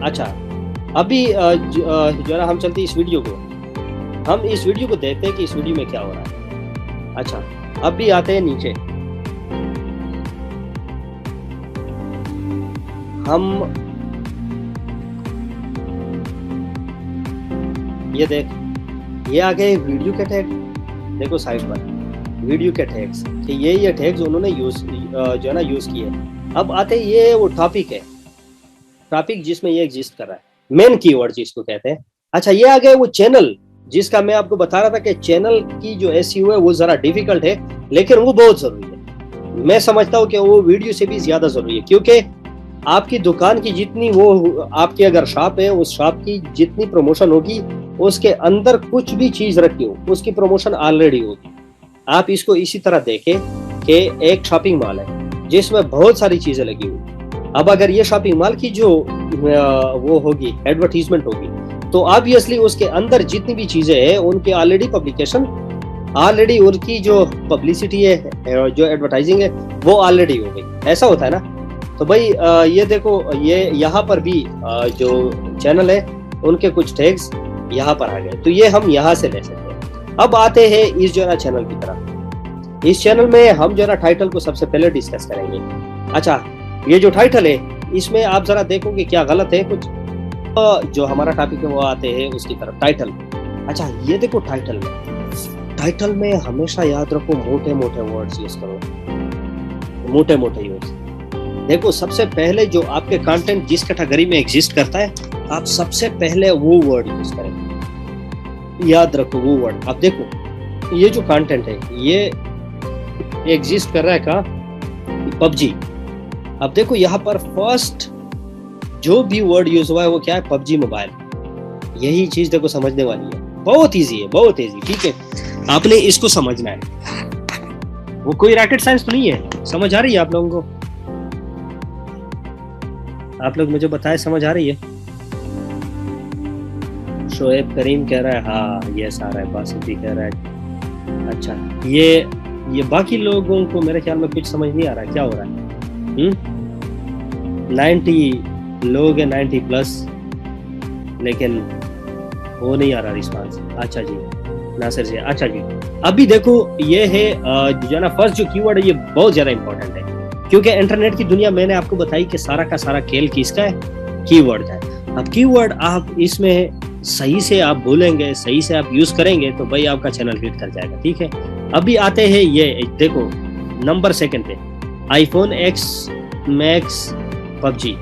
अच्छा, अभी जो है ना हम चलते इस वीडियो को देखते हैं कि इस वीडियो में क्या हो रहा है। अच्छा, अभी आते हैं नीचे, हम ये देख, ये आ गए वीडियो के टैग, देखो साइड पर वीडियो के टैग्स कि ये टैग्स उन्होंने यूज जो है ना यूज किए। अब आते ये वो टॉपिक है, टॉपिक जिसमें ये एग्जिस्ट कर रहा है, मेन कीवर्ड जिसको कहते हैं। अच्छा, ये आ गए वो चैनल जिसका मैं आपको बता रहा था कि चैनल की जो एसईओ है वो जरा डिफिकल्ट है, लेकिन वो बहुत जरूरी है। मैं समझता हूँ कि वो वीडियो से भी ज्यादा जरूरी है, क्योंकि आपकी दुकान की जितनी वो आपकी अगर शॉप है, उस शॉप की जितनी प्रमोशन होगी, उसके अंदर कुछ भी चीज रखी हो उसकी प्रमोशन ऑलरेडी होगी। आप इसको इसी तरह देखें कि एक शॉपिंग मॉल है जिसमें बहुत सारी चीजें लगी हुई। अब अगर ये शॉपिंग मॉल की जो वो होगी एडवर्टीजमेंट होगी, तो ऑब्वियसली उसके अंदर जितनी भी चीजें हैं उनकी ऑलरेडी पब्लिकेशन, ऑलरेडी उनकी जो पब्लिसिटी है, जो एडवर्टाइजिंग है, वो ऑलरेडी हो गई। ऐसा होता है ना। तो भाई ये देखो, ये यहाँ पर भी जो चैनल है उनके कुछ टैग्स यहाँ पर आ गए, तो ये हम यहाँ से ले सकते हैं। अब आते हैं इस जो है ना चैनल की तरफ। इस चैनल में हम जो है ना टाइटल को सबसे पहले डिस्कस करेंगे। अच्छा, ये जो टाइटल है इसमें आप जरा देखोगे क्या गलत है कुछ, जो हमारा टॉपिक है वो आते हैं उसकी तरफ, टाइटल। अच्छा, ये देखो टाइटल में हमेशा याद रखो मोटे मोटे वर्ड्स यूज करो, मोटे मोटे यूज। देखो, सबसे पहले जो आपके कंटेंट जिस कैटेगरी में एग्जिस्ट करता है, आप सबसे पहले वो वर्ड यूज करें, याद रखो वो वर्ड। अब देखो, ये जो कंटेंट है ये एग्जिस्ट कर रहा है का पबजी। अब देखो यहाँ पर फर्स्ट जो भी वर्ड यूज हुआ है वो क्या है, पबजी मोबाइल। यही चीज देखो समझने वाली है, बहुत इजी है, बहुत इजी। ठीक है, आपने इसको समझना है, वो कोई रॉकेट साइंस तो नहीं है। समझ आ रही है आप लोगों को? आप लोग मुझे बताएं, समझ आ रही है? शोएब करीम कह रहा है हाँ ये सारा है, बासित भी कह रहा है। अच्छा, ये बाकी लोगों को मेरे ख्याल में कुछ समझ नहीं आ रहा क्या हो रहा है। 90 लोग हैं, 90 प्लस, लेकिन वो नहीं आ रहा रिस्पांस। अच्छा जी, नासिर जी, अच्छा जी। अभी देखो, ये है जो ना फर्स्ट जो कीवर्ड है ये बहुत ज्यादा इंपॉर्टेंट है, क्योंकि इंटरनेट की दुनिया मैंने आपको बताई कि सारा का सारा खेल किसका है, कीवर्ड का है। अब कीवर्ड आप इसमें सही से आप बोलेंगे, सही से आप यूज करेंगे तो भाई आपका चैनल हिट कर जाएगा। ठीक है, अभी आते हैं ये देखो नंबर सेकंड पे, आईफोन X मैक्स पबजी।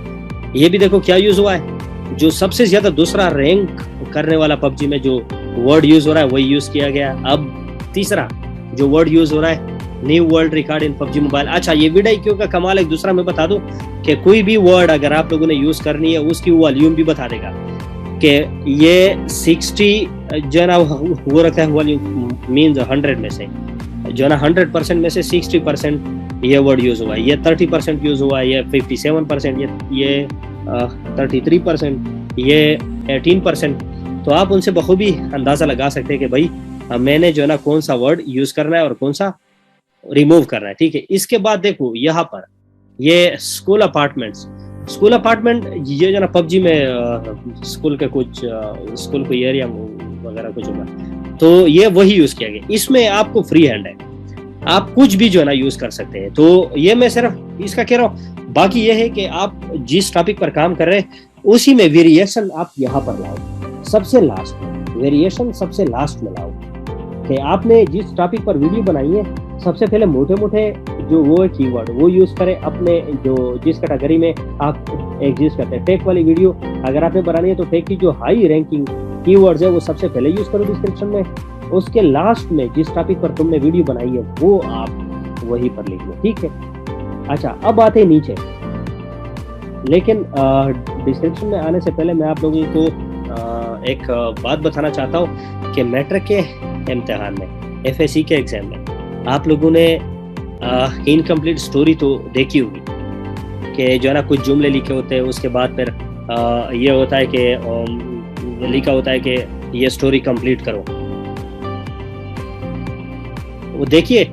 ये भी देखो क्या यूज हुआ है, जो सबसे ज्यादा दूसरा रैंक करने वाला पबजी में जो वर्ड यूज हो रहा है वही यूज किया गया। अब तीसरा जो वर्ड यूज हो रहा है, new world record in PUBG mobile. अच्छा, ये वीडियो क्यों का कमाल है, दूसरा मैं बता दूं कि कोई भी वर्ड अगर आप लोगों ने यूज करनी है उसकी वॉल्यूम भी बता देगा कि ये 60 जो है ना वो रखता है वॉल्यूम, मीन्स 100 में से जो है ना 100% में से 60% ये वर्ड यूज हुआ है, ये 30% यूज हुआ है, ये 57%, ये 33%, ये 18%। तो आप उनसे बखूबी अंदाजा लगा सकते हैं कि भाई मैंने जो है ना कौन सा वर्ड यूज करना है और कौन सा रिमूव करना है। ठीक है, इसके बाद देखो यहाँ पर ये स्कूल अपार्टमेंट, ये जो ना पबजी में स्कूल के कुछ स्कूल को एरिया वगैरह कुछ होगा, तो ये वही यूज किया गया। इसमें आपको फ्री हैंड है, आप कुछ भी जो है ना यूज कर सकते हैं। तो ये मैं सिर्फ इसका कह रहा हूँ, बाकी ये है कि आप जिस टॉपिक पर काम कर रहे हैं उसी में वेरिएशन आप यहाँ पर लाओ, सबसे लास्ट में वेरिएशन सबसे लास्ट में लाओ, कि आपने जिस टॉपिक पर वीडियो बनाई है सबसे पहले मोटे मोटे जो वो है कीवर्ड वो यूज करें अपने जो जिस कैटेगरी में आप एग्जिस्ट करते हैं। टेक वाली वीडियो अगर आपने बनानी है तो टेक की जो हाई रैंकिंग कीवर्ड्स है वो सबसे पहले यूज करो डिस्क्रिप्शन में, उसके लास्ट में जिस टॉपिक पर तुमने वीडियो बनाई है वो आप वहीं पर लिख लो। ठीक है, अच्छा अब आते हैं नीचे, लेकिन डिस्क्रिप्शन में आने से पहले मैं आप लोगों को एक बात बताना चाहता हूँ कि मैट्रिक के इम्तिहान में, FSC के एग्जाम में आप लोगों ने इनकम्प्लीट स्टोरी तो देखी होगी कि जो है ना कुछ जुमले लिखे होते हैं, उसके बाद फिर ये होता है कि लिखा होता है कि ये स्टोरी कंप्लीट करो। वो देखिए,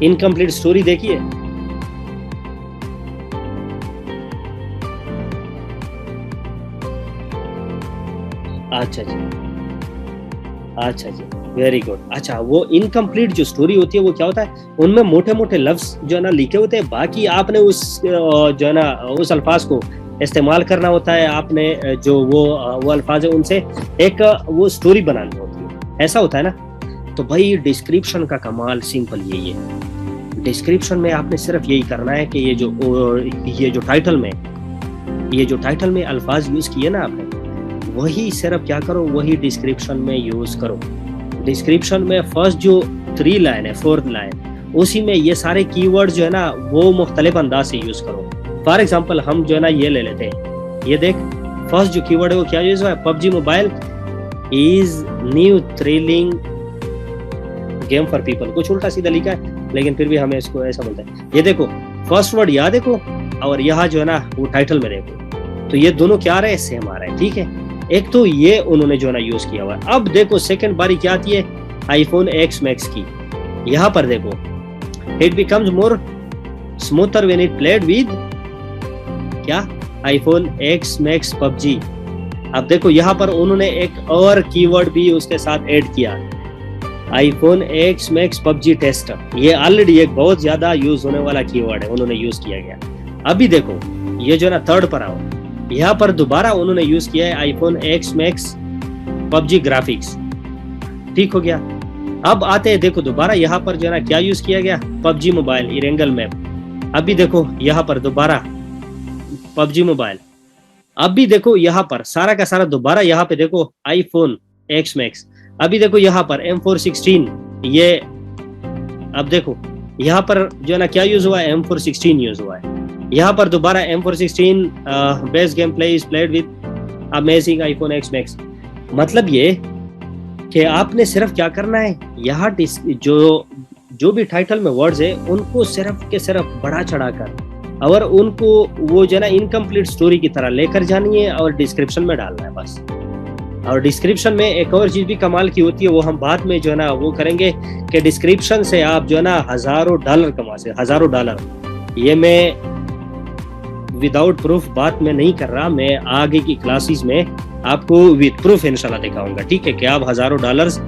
इनकम्प्लीट स्टोरी देखिए। अच्छा जी, अच्छा जी, वेरी गुड। अच्छा, वो इनकम्प्लीट जो स्टोरी होती है वो क्या होता है, उनमें मोटे मोटे लफ्ज जो है ना लिखे होते हैं, बाकी आपने उस जो है ना उस अल्फाज को इस्तेमाल करना होता है, आपने जो वो अल्फाज है उनसे एक वो स्टोरी बनानी होती है। ऐसा होता है ना। तो भाई डिस्क्रिप्शन का कमाल सिंपल यही है। डिस्क्रिप्शन में आपने सिर्फ यही करना है कि ये जो टाइटल में अल्फाज यूज किए ना आपने, वही सिर्फ क्या करो, वही डिस्क्रिप्शन में यूज करो। डिस्क्रिप्शन में फर्स्ट जो 3 लाइन है, 4th लाइन, उसी में ये सारे कीवर्ड जो है ना वो मुख्तलिफ अंदाज से यूज करो। फॉर एग्जांपल हम जो है ना ये ले लेते हैं, ये देख फर्स्ट जो कीवर्ड है वो क्या यूज हुआ है, PUBG mobile is new thrilling game for people. कुछ उल्टा सीधा लिखा है लेकिन फिर भी हमें इसको ऐसा बोलते हैं। ये देखो फर्स्ट वर्ड यहाँ देखो और यहाँ जो है ना वो टाइटल में देखो, तो ये दोनों क्या आ रहे हैं, सेम आ रहे हैं, ठीक है। एक तो ये उन्होंने जो है ना यूज किया हुआ है। अब देखो सेकंड बारी क्या आती है, आईफोन एक्स मैक्स की। यहाँ पर देखो it becomes more smoother when it played with क्या, आईफोन एक्स मैक्स पबजी। अब देखो यहाँ पर उन्होंने एक और कीवर्ड भी उसके साथ ऐड किया, iPhone X Max PUBG tester. ये ऑलरेडी एक बहुत ज्यादा यूज होने वाला कीवर्ड है, उन्होंने यूज किया गया। अभी देखो ये जो ना थर्ड पर आओ, यहाँ पर दोबारा उन्होंने यूज किया है iPhone X Max PUBG graphics, ठीक हो गया। अब आते हैं देखो दोबारा यहाँ पर जो है ना क्या यूज किया गया, पबजी मोबाइल इरेंगल मैप। अभी देखो यहाँ पर दोबारा पबजी मोबाइल। अभी देखो यहाँ पर सारा का सारा दोबारा यहाँ पे देखो आईफोन एक्स मैक्स। अभी देखो यहाँ पर M416, ये अब देखो यहाँ पर जो है ना क्या यूज हुआ है, M416 यूज हुआ है। यहाँ पर दोबारा M416 best game play is played with amazing iPhone X max. मतलब ये कि आपने सिर्फ क्या करना है, यहाँ जो भी टाइटल में वर्ड्स है उनको सिर्फ के सिर्फ बढ़ा चढ़ाकर और उनको वो जो है ना इनकम्प्लीट स्टोरी की तरह लेकर जानी है और डिस्क्रिप्शन में डालना है बस। और डिस्क्रिप्शन में एक और चीज भी कमाल की होती है, वो हम बाद में जो है ना वो करेंगे कि डिस्क्रिप्शन से आप जो है ना $1000 कमा सकते, $1000। ये मैं विदाउट प्रूफ बात मैं नहीं कर रहा, मैं आगे की क्लासेस में आपको विद प्रूफ इंशाल्लाह दिखाऊंगा, ठीक है, कि आप $1000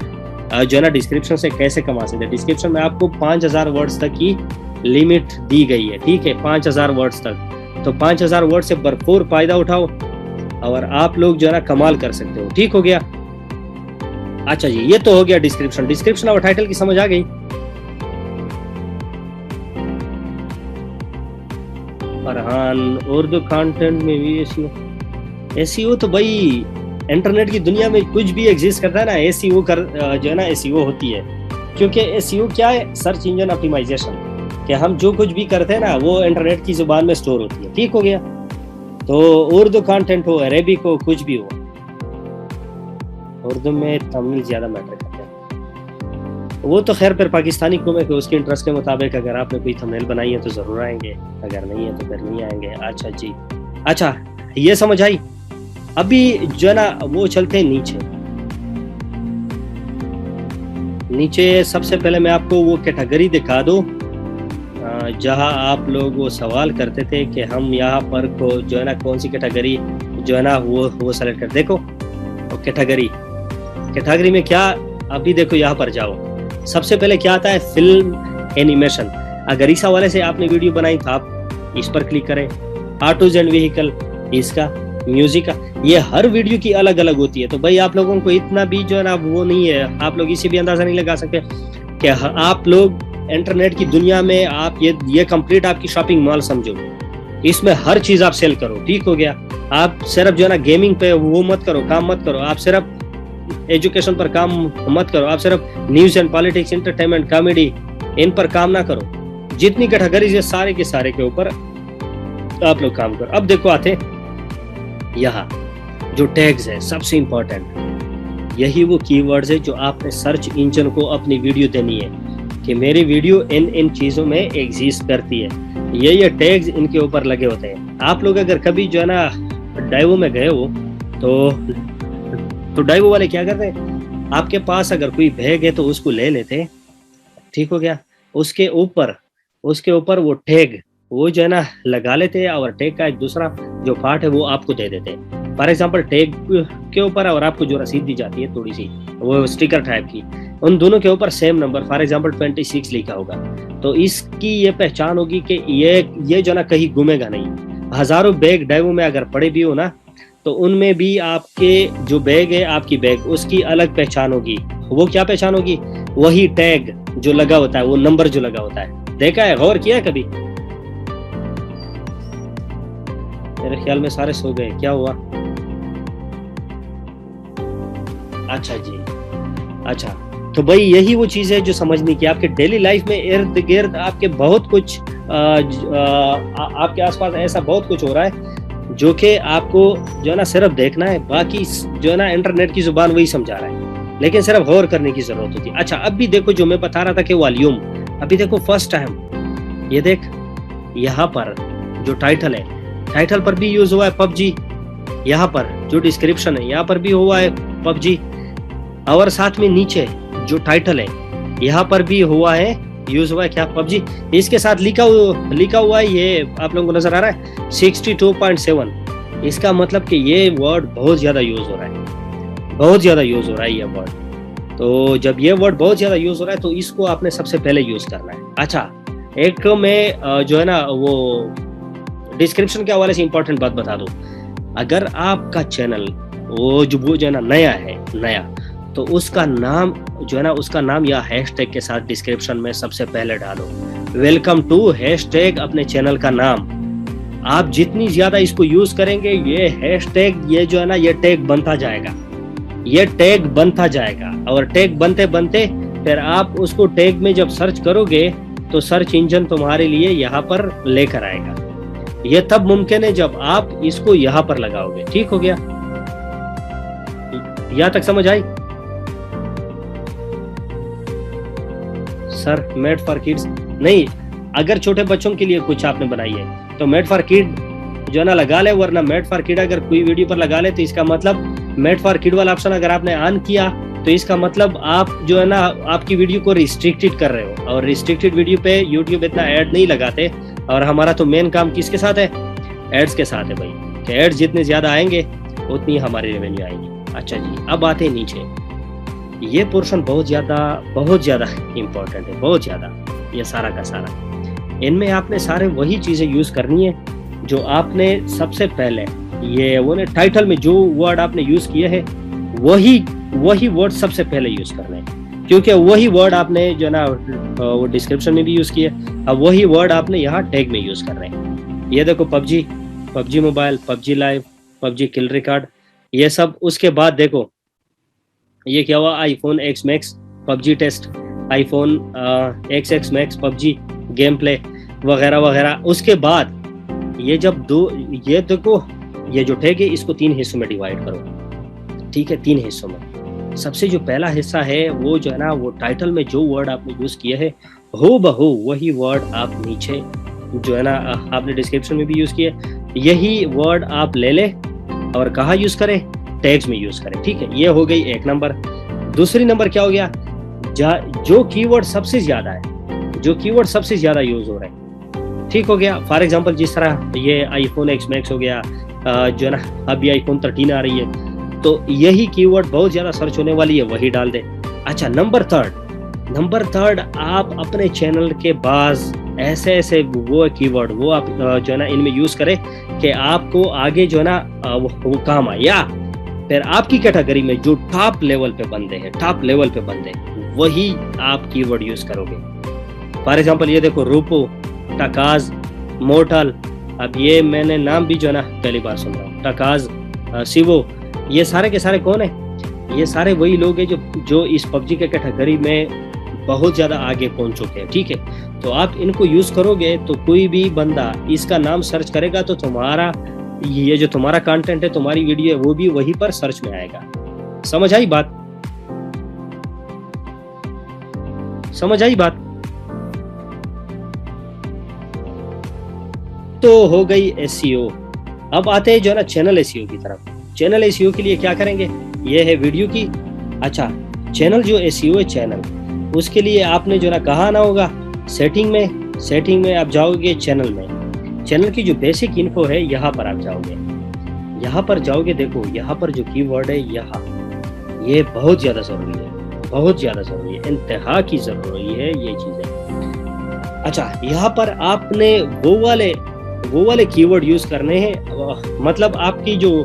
जो है ना डिस्क्रिप्शन से कैसे कमा सकते हैं। डिस्क्रिप्शन में आपको 5000 वर्ड्स तक की लिमिट दी गई है, ठीक है, 5000 वर्ड्स तक। तो 5000 वर्ड से भरपूर फायदा उठाओ और आप लोग जो है ना कमाल कर सकते हो, ठीक हो गया। अच्छा जी, ये तो हो गया डिस्क्रिप्शन और टाइटल की समझ आ गई। फरहान उर्दू कंटेंट में भी एसईओ तो भाई इंटरनेट की दुनिया में कुछ भी एग्जिस्ट करता है ना, एसईओ जो है ना एसईओ होती है। क्योंकि एसईओ क्या है, सर्च इंजन ऑप्टिमाइजेशन, कि हम जो कुछ भी करते हैं ना वो इंटरनेट की जुबान में स्टोर होती है, ठीक हो गया। तो उर्दू कंटेंट हो, अरेबिक हो, कुछ भी हो, उर्दू में तमिल ज्यादा मैटर करते हैं। वो तो खैर फिर पाकिस्तानी को में उसके इंटरेस्ट के मुताबिक अगर आपने कोई थंबनेल बनाई है तो जरूर आएंगे, अगर नहीं है तो फिर नहीं आएंगे। अच्छा जी, अच्छा ये समझ आई। अभी जो है ना वो चलते हैं नीचे सबसे पहले मैं आपको वो कैटेगरी दिखा दूं जहां आप लोग वो सवाल करते थे कि हम यहाँ पर को जो है ना कौन सी कैटेगरी जो है ना वो सेलेक्ट कर। देखो कैटेगरी में क्या, अभी देखो यहाँ पर जाओ, सबसे पहले क्या आता है, फिल्म एनिमेशन। अगर इस हवाले से आपने वीडियो बनाई तो आप इस पर क्लिक करें। ऑटोज एंड व्हीकल, इसका म्यूजिक का, ये हर वीडियो की अलग अलग होती है। तो भाई आप लोगों को इतना भी जो है ना वो नहीं है, आप लोग इसे भी अंदाजा नहीं लगा सकते कि आप लोग इंटरनेट की दुनिया में आप ये कंप्लीट आपकी शॉपिंग मॉल समझो, इसमें हर चीज आप सेल करो, ठीक हो गया। आप सिर्फ जो है ना गेमिंग पे वो मत करो, काम मत करो, आप सिर्फ एजुकेशन पर काम मत करो, आप सिर्फ news and politics, entertainment, comedy, इन पर काम ना करो। जितनी कैटेगरीज है सारे के सारे के ऊपर आप लोग काम करो। अब देखो आते यहाँ जो टैग्स है, सबसे इंपॉर्टेंट यही वो कीवर्ड्स है जो आपने सर्च इंजन को अपनी वीडियो देनी है कि मेरी वीडियो इन चीजों में एग्जिस्ट करती है। ये टैग्स इनके ऊपर लगे होते हैं। आप लोग अगर कभी जो है ना डाइवो में गए हो तो डाइवो वाले क्या करते हैं, आपके पास अगर कोई बैग है तो उसको ले लेते, ठीक हो गया। उसके ऊपर वो टैग वो जो है ना लगा लेते हैं और टैग का एक दूसरा जो पार्ट है वो आपको दे देते हैं। फॉर एग्जांपल टैग के ऊपर और आपको जो रसीद दी जाती है थोड़ी सी वो स्टिकर टाइप की, उन दोनों के ऊपर सेम नंबर, फॉर एग्जांपल 26 लिखा होगा। तो इसकी ये पहचान होगी कि ये जो ना कहीं घूमेगा नहीं। हजारों बैग डाइवो में अगर पड़े भी हो ना तो उनमें भी आपके जो बैग है, आपकी बैग, उसकी अलग पहचान होगी। वो क्या पहचान होगी वही टैग जो लगा होता है, वो नंबर जो लगा होता है, देखा है, गौर किया है कभी? मेरे ख्याल में सारे सो गए, क्या हुआ? अच्छा जी, अच्छा। तो भाई यही वो चीज है जो समझनी की आपके डेली लाइफ में इर्द गिर्द आपके बहुत कुछ आपके आसपास ऐसा बहुत कुछ हो रहा है जो कि आपको जो है ना सिर्फ देखना है, बाकी जो है ना इंटरनेट की जुबान वही समझा रहा है, लेकिन सिर्फ गौर करने की जरूरत होती है। अच्छा, अब भी देखो जो मैं बता रहा था कि वॉल्यूम, अभी देखो फर्स्ट टाइम ये देख, यहाँ पर जो टाइटल है, टाइटल पर भी यूज हुआ है पबजी, यहाँ पर जो डिस्क्रिप्शन है यहाँ पर भी हुआ है पबजी, और साथ में नीचे जो टाइटल है यहाँ पर भी हुआ है, यूज हुआ है क्या? पबजी। इसके साथ लिखा हुआ है, ये आप लोगों को नजर आ रहा है 62.7। इसका मतलब कि ये वर्ड बहुत ज्यादा यूज हो रहा है, बहुत ज्यादा यूज हो रहा है ये वर्ड। तो जब ये वर्ड बहुत ज्यादा यूज हो रहा है तो इसको आपने सबसे पहले यूज करना है। अच्छा, एक मैं जो है ना वो डिस्क्रिप्शन के हवाले से इंपॉर्टेंट बात बता दूं, अगर आपका चैनल वो जो है ना नया है, नया, तो उसका नाम जो है ना, उसका नाम या हैशटैग के साथ डिस्क्रिप्शन में सबसे पहले डालो, वेलकम टू हैशटैग अपने चैनल का नाम। आप जितनी ज्यादा इसको यूज करेंगे, ये हैशटैग ये जो है ना ये टैग बनता जाएगा, ये टैग बनता जाएगा, और टैग बनते बनते फिर आप उसको टैग में जब सर्च करोगे तो सर्च इंजन तुम्हारे लिए यहाँ पर लेकर आएगा। ये तब मुमकिन है जब आप इसको यहाँ पर लगाओगे। ठीक हो गया? यहाँ तक समझ आई? सर मेड फॉर किड्स नहीं, अगर छोटे बच्चों के लिए कुछ आपने बनाई है तो मेड फॉर किड जो है ना लगा ले, वरना मेड फॉर किड अगर कोई वीडियो पर लगा ले तो इसका मतलब मेड फॉर किड वाला ऑप्शन अगर आपने ऑन किया तो इसका मतलब आप जो है ना आपकी वीडियो को रिस्ट्रिक्टेड कर रहे हो, और रिस्ट्रिक्टेड वीडियो पे यूट्यूब इतना ऐड नहीं लगाते, और हमारा तो मेन काम किसके साथ है? एड्स के साथ है भाई, कि एड्स जितने ज्यादा आएंगे उतनी हमारी रेवेन्यू आएंगी। अच्छा जी, अब आते हैं नीचे, ये पोर्शन बहुत ज्यादा इंपॉर्टेंट है, बहुत ज्यादा, ये सारा का सारा। इनमें आपने सारे वही चीजें यूज करनी है जो आपने सबसे पहले ये वो ने टाइटल में जो वर्ड आपने यूज किए हैं वही वर्ड सबसे पहले यूज करने हैं, क्योंकि वही वर्ड आपने जो ना वो डिस्क्रिप्शन में भी यूज किए, अब वही वर्ड आपने यहाँ टैग में यूज कर रहे हैं। ये देखो PUBG, PUBG mobile, PUBG live, PUBG kill record, ये सब। उसके बाद देखो ये क्या हुआ, iPhone X Max PUBG test, iPhone X Max PUBG game play वगैरह वगैरह। उसके बाद ये जब ये देखो ये जो टैग है इसको 3 हिस्सों में डिवाइड करो, ठीक है? 3 हिस्सों में। सबसे जो पहला हिस्सा है वो जो है ना वो टाइटल में जो वर्ड आपने यूज किया है हो बहू वही वर्ड आप नीचे जो है ना आपने डिस्क्रिप्शन में भी यूज किया, यही वर्ड आप ले ले और कहाँ यूज करें? टैग्स में यूज करें। ठीक है, ये हो गई एक नंबर। दूसरी नंबर क्या हो गया, जो कीवर्ड सबसे ज्यादा है, जो कीवर्ड सबसे ज्यादा यूज हो रहे हैं। ठीक हो गया? फॉर एग्जांपल जिस तरह ये आईफोन एक्स मैक्स हो गया, जो है ना अभी आईफोन 13 आ रही है, तो यही कीवर्ड बहुत ज्यादा सर्च होने वाली है, वही डाल दे। अच्छा, नंबर थर्ड आप अपने चैनल के बाज ऐसे वो कीवर्ड वो आप जो है ना इनमें यूज करें कि आपको आगे जो है ना वो काम आए, या फिर आपकी कैटेगरी में जो टॉप लेवल पे बंदे हैं, टॉप लेवल पे बंदे, वही आप कीवर्ड यूज करोगे। फॉर एग्जांपल ये देखो रूपो, टकाज, मोर्टल, अब ये मैंने नाम भी जो है ना पहली बार सुन रहा हूँ, टकाज, सिवो, ये सारे के सारे कौन है? ये सारे वही लोग हैं जो इस पबजी के कैटेगरी में बहुत ज्यादा आगे पहुंच चुके हैं। ठीक है, तो आप इनको यूज करोगे तो कोई भी बंदा इसका नाम सर्च करेगा तो तुम्हारा ये जो तुम्हारा कंटेंट है, तुम्हारी वीडियो है, वो भी वहीं पर सर्च में आएगा। समझ आई बात? समझ आई बात? तो हो गई एसईओ। अब आते हैं जो है ना चैनल एसईओ की तरफ। चैनल एसईओ के लिए क्या करेंगे? ये है वीडियो की। अच्छा, चैनल जो एसईओ है चैनल, उसके लिए आपने जो ना कहाँ आना होगा? सेटिंग में आप जाओगे, चैनल में, चैनल की जो बेसिक इन्फो है यहाँ पर आप जाओगे, यहाँ पर जाओगे, देखो यहाँ पर जो कीवर्ड है यहाँ, ये बहुत ज्यादा जरूरी है, बहुत ज्यादा जरूरी है, इंतहा की जरूरी है ये चीजें। अच्छा, यहाँ पर आपने वो वाले कीवर्ड यूज करने हैं, मतलब आपकी जो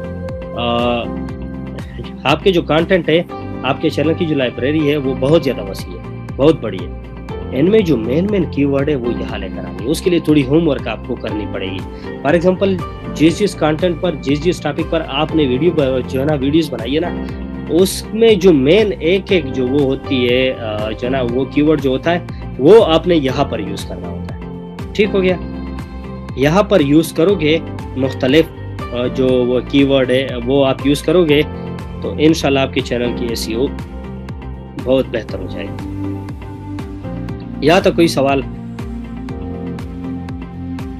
आपके जो कंटेंट है, आपके चैनल की जो लाइब्रेरी है वो बहुत ज्यादा वसी है, बहुत बड़ी है। इनमें जो मेन कीवर्ड है वो यहाँ लेकर आनी है। उसके लिए थोड़ी होमवर्क आपको करनी पड़ेगी। फॉर एग्जांपल जिस कंटेंट पर, जिस टॉपिक पर आपने वीडियो जो है ना वीडियोस बनाई है ना, उसमें जो मेन एक जो वो होती है जो है ना वो कीवर्ड जो होता है वो आपने यहाँ पर यूज करना होता है। ठीक हो गया? यहाँ पर यूज करोगे मुख्तलिफ जो वो कीवर्ड है वो आप यूज करोगे तो इंशाल्लाह आपके चैनल की एसईओ बहुत बेहतर हो जाएगी। या तो कोई सवाल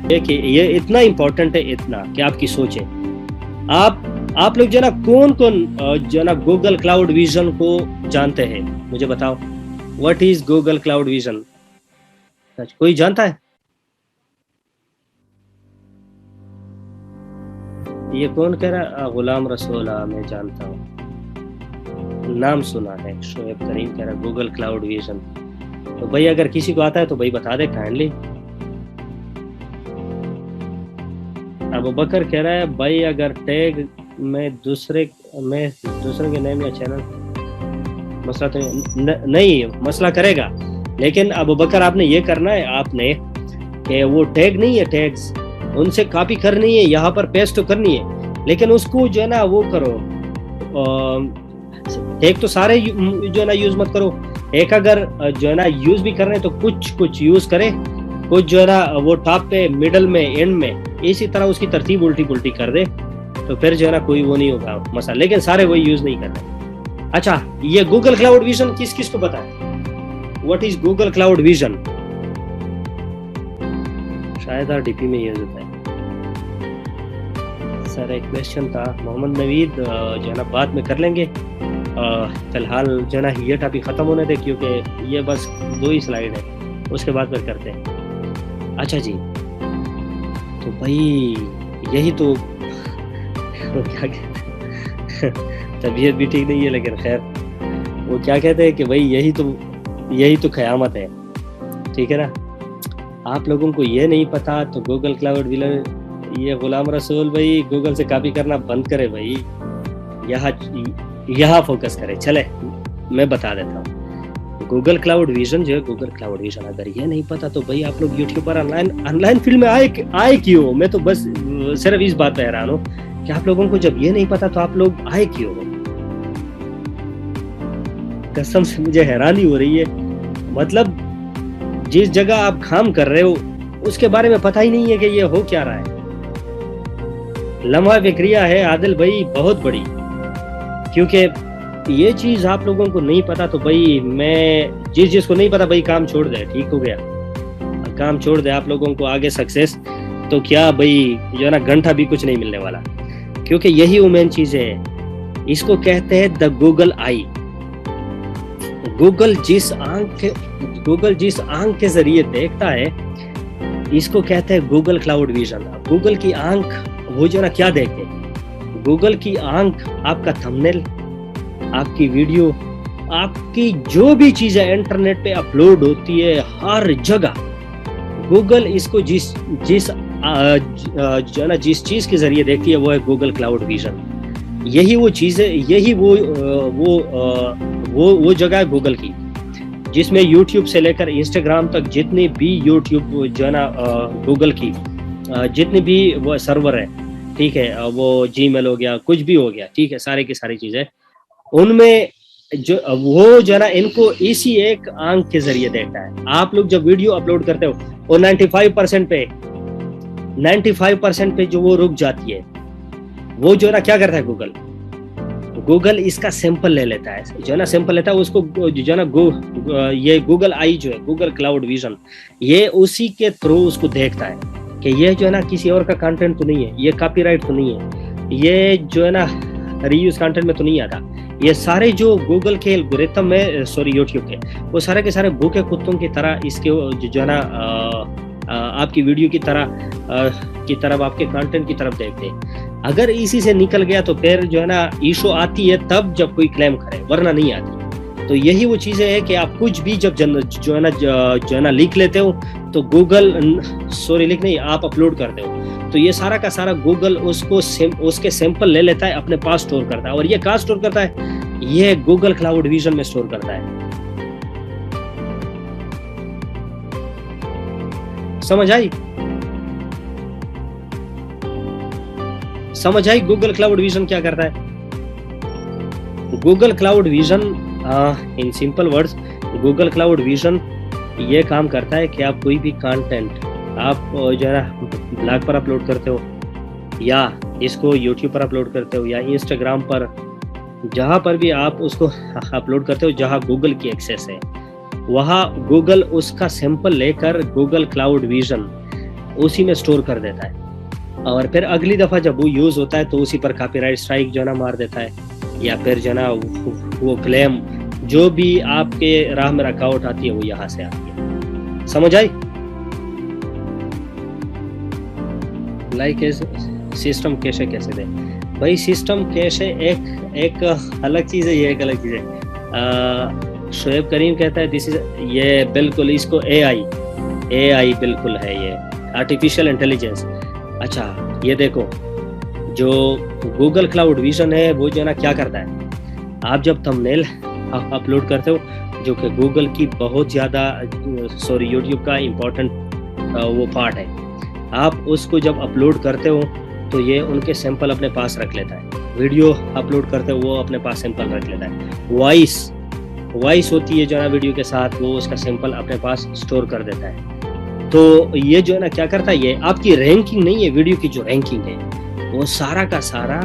कि ये इतना इंपॉर्टेंट है, इतना कि आपकी सोच है। आप लोग जो ना कौन जो ना गूगल क्लाउड विजन को जानते हैं? मुझे बताओ, what is Google cloud vision? कोई जानता है? ये कौन कह रहा? गुलाम रसूल, मैं जानता हूँ, नाम सुना है। शोएब करीम कह रहा गूगल क्लाउड विजन। तो भाई अगर किसी को आता है तो भाई बता दे काइंडली। अबू बकर कह रहा है भाई अगर टैग में दूसरे के नेम या चैनल, मसला तो नहीं मसला करेगा, लेकिन अबू बकर आपने ये करना है, आपने कि वो टैग नहीं है, टैग्स उनसे कॉपी करनी है, यहाँ पर पेस्ट तो करनी है, लेकिन उसको जो है ना वो करो, टैग तो सारे जो है ना यूज मत करो। एक अगर जो है ना यूज भी कर रहे हैं तो कुछ यूज करे, कुछ जो है ना वो टॉप पे, मिडल में, एंड में, इसी तरह उसकी तरतीब उल्टी पुल्टी कर दे तो फिर जो है ना कोई वो नहीं होगा मसला, लेकिन सारे वही यूज नहीं कर रहे। अच्छा, ये गूगल क्लाउड विजन किस को पता है? What is Google cloud vision? शायद RDP में यूज होता है। सर एक क्वेश्चन था, मोहम्मद नवीद जो है ना बाद में कर लेंगे, फिलहाल जो है ना ये टॉपिक खत्म होने दे, क्योंकि ये बस 2 ही स्लाइड है, उसके बाद फिर करते हैं। अच्छा जी, तो भाई यही तो क्या कहते हैं, तबीयत भी ठीक नहीं है, लेकिन खैर वो क्या कहते हैं कि भाई यही तो क़यामत है। ठीक है ना? आप लोगों को ये नहीं पता तो गूगल क्लाउड विजन, ये गुलाम रसूल भाई गूगल से कॉपी करना बंद करे भाई, यहाँ फोकस करे। चले मैं बता देता हूँ गूगल क्लाउड विजन जो है, गूगल क्लाउड विजन अगर ये नहीं पता तो भाई आप लोग यूट्यूब पर ऑनलाइन फील्ड में आए क्यों? मैं तो बस सिर्फ इस बात पे हैरान हूँ कि आप लोगों को जब ये नहीं पता तो आप लोग आए क्यों? कसम से मुझे हैरानी हो रही है। मतलब जिस जगह आप काम कर रहे हो उसके बारे में पता ही नहीं है कि ये हो क्या रहा है। लम्हा फिक्रिया है आदिल भाई बहुत बड़ी, क्योंकि ये चीज आप लोगों को नहीं पता तो भाई मैं जिसको नहीं पता भाई काम छोड़ दे। ठीक हो गया? काम छोड़ दे। आप लोगों को आगे सक्सेस तो क्या भाई जो है ना घंटा भी कुछ नहीं मिलने वाला, क्योंकि यही वो मेन चीज है। इसको कहते हैं द गूगल आई। गूगल जिस आंख के जरिए देखता है इसको कहते हैं गूगल क्लाउड विजन। गूगल की आंख वो जो ना क्या देखते हैं? गूगल की आंख आपका थंबनेल, आपकी वीडियो, आपकी जो भी चीजें इंटरनेट पे अपलोड होती है हर जगह, गूगल इसको जिस चीज के जरिए देखती है वो है गूगल क्लाउड विजन। यही वो चीज है, यही वो जगह है गूगल की, जिसमें यूट्यूब से लेकर इंस्टाग्राम तक जितने भी यूट्यूब जो है ना गूगल की जितने भी वो सर्वर है, ठीक है, वो जीमेल हो गया, कुछ भी हो गया, ठीक है, सारे की सारी चीजें उनमें जो वो जो है ना इनको इसी एक आंख के जरिए देखता है। आप लोग जब वीडियो अपलोड करते हो और 95% पे जो वो रुक जाती है, वो जो है ना क्या करता है गूगल इसका सैंपल ले लेता है, जो है ना सैंपल लेता है उसको जो है ना ये गूगल आई जो है, गूगल क्लाउड विजन, ये उसी के थ्रू उसको देखता है कि ये जो है ना किसी और का कंटेंट तो नहीं है, ये कॉपीराइट तो नहीं है, ये जो है ना रीयूज कंटेंट में तो नहीं आता। ये सारे जो गूगल के एल्गोरिथम में, सॉरी यूट्यूब के, वो सारे के सारे भूखे कुत्तों की तरह इसके जो है ना आपकी वीडियो की तरफ आपके कंटेंट की तरफ देखते हैं। अगर इसी से निकल गया तो फिर जो है ना इशू आती है तब जब कोई क्लेम करे, वरना नहीं आती। तो यही वो चीजें है कि आप कुछ भी जब जो है ना लिख लेते हो तो गूगल, सॉरी लिख नहीं, आप अपलोड करते हो तो ये सारा का सारा गूगल उसके सैंपल ले लेता है, अपने पास स्टोर करता है। और ये कहाँ स्टोर करता है? ये गूगल क्लाउड विजन में स्टोर करता है। समझ आई? समझ आई गूगल क्लाउड विजन क्या करता है? Google cloud vision in simple words, Google cloud vision ये काम करता है कि आप कोई भी कंटेंट आप जो है ना ब्लॉग पर अपलोड करते हो, या इसको यूट्यूब पर अपलोड करते हो, या इंस्टाग्राम पर, जहाँ पर भी आप उसको अपलोड करते हो जहाँ गूगल की एक्सेस है, वहाँ गूगल उसका सैंपल लेकर गूगल क्लाउड विजन उसी में स्टोर कर देता है, और फिर अगली दफ़ा जब वो यूज़ होता है तो उसी पर कॉपीराइट स्ट्राइक जो है ना मार देता है, या फिर जो है ना वो क्लेम जो भी आपके राह में रकावट आती है वो यहाँ से आती है। समझ आई? लाइक सिस्टम कैशे कैसे दे भाई? सिस्टम कैशे एक अलग चीज़ है, ये एक अलग चीज़ है। शोएब करीम कहता है दिस इज, ये बिल्कुल इसको एआई बिल्कुल है, ये आर्टिफिशियल इंटेलिजेंस। अच्छा ये देखो, जो गूगल क्लाउड विजन है वो जो है ना क्या करता है, आप जब थंबनेल अपलोड करते हो, जो कि गूगल की बहुत ज़्यादा यूट्यूब का इम्पोर्टेंट वो पार्ट है, आप उसको जब अपलोड करते हो तो ये उनके सैंपल अपने पास रख लेता है। वीडियो अपलोड करते हो वो अपने पास सैंपल रख लेता है। वॉइस होती है जो है ना वीडियो के साथ, वो उसका सैंपल अपने पास स्टोर कर देता है। तो ये जो है ना क्या करता है, ये आपकी रैंकिंग नहीं है, वीडियो की जो रैंकिंग है वो सारा का सारा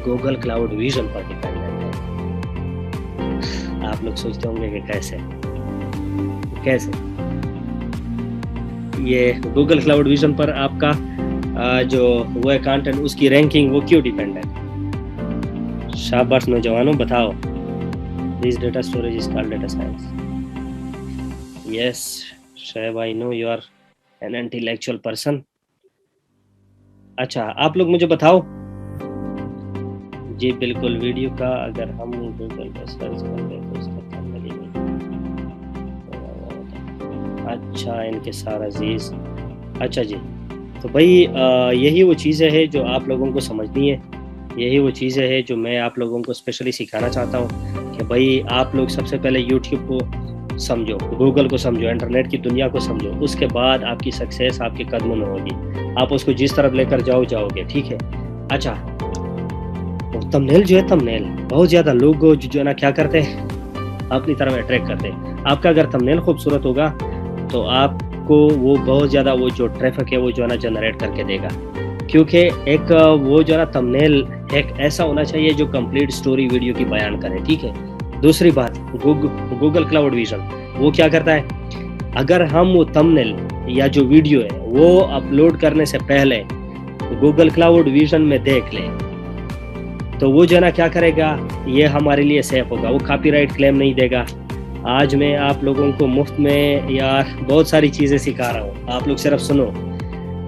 गूगल क्लाउड विजन पर डिपेंडेंट है। आप लोग सोचते होंगे कि कैसे ये गूगल क्लाउड विजन पर आपका जो वो है कंटेंट, उसकी रैंकिंग वो क्यों डिपेंड है? शाबाश नौजवानों, बताओ। This data storage is called data science. Yes Shoaib, I know you are an intellectual person. अच्छा आप लोग मुझे बताओ। जी बिल्कुल, वीडियो का अगर हम गूगल पर सर्च करें तो उसका थंबनेल ही नहीं। अच्छा इनके सारा अजीज, अच्छा जी, तो भाई यही वो चीज़ें हैं जो आप लोगों को समझनी है, यही वो चीज़ें हैं जो मैं आप लोगों को स्पेशली सिखाना चाहता हूँ कि भाई आप लोग सबसे पहले यूट्यूब को समझो, गूगल को समझो, इंटरनेट की दुनिया को समझो, उसके बाद आपकी सक्सेस आपके कदमों में होगी। आप उसको जिस तरफ लेकर जाओगे, ठीक है। अच्छा थंबनेल जो है, थंबनेल बहुत ज़्यादा लोग जो है ना क्या करते हैं, अपनी तरफ अट्रैक्ट करते हैं। आपका अगर थंबनेल खूबसूरत होगा तो आपको वो बहुत ज़्यादा वो जो ट्रैफिक है वो जो है ना जनरेट करके देगा, क्योंकि एक वो जो है ना थंबनेल एक ऐसा होना चाहिए जो कंप्लीट स्टोरी वीडियो की बयान करे, ठीक है। दूसरी बात, गूगल क्लाउड विजन वो क्या करता है, अगर हम वो थंबनेल या जो वीडियो है वो अपलोड करने से पहले गूगल क्लाउड विजन में देख लें तो वो जो है ना क्या करेगा, ये हमारे लिए सेफ होगा, वो कॉपीराइट क्लेम नहीं देगा। आज मैं आप लोगों को मुफ्त में यार बहुत सारी चीज़ें सिखा रहा हूँ, आप लोग सिर्फ सुनो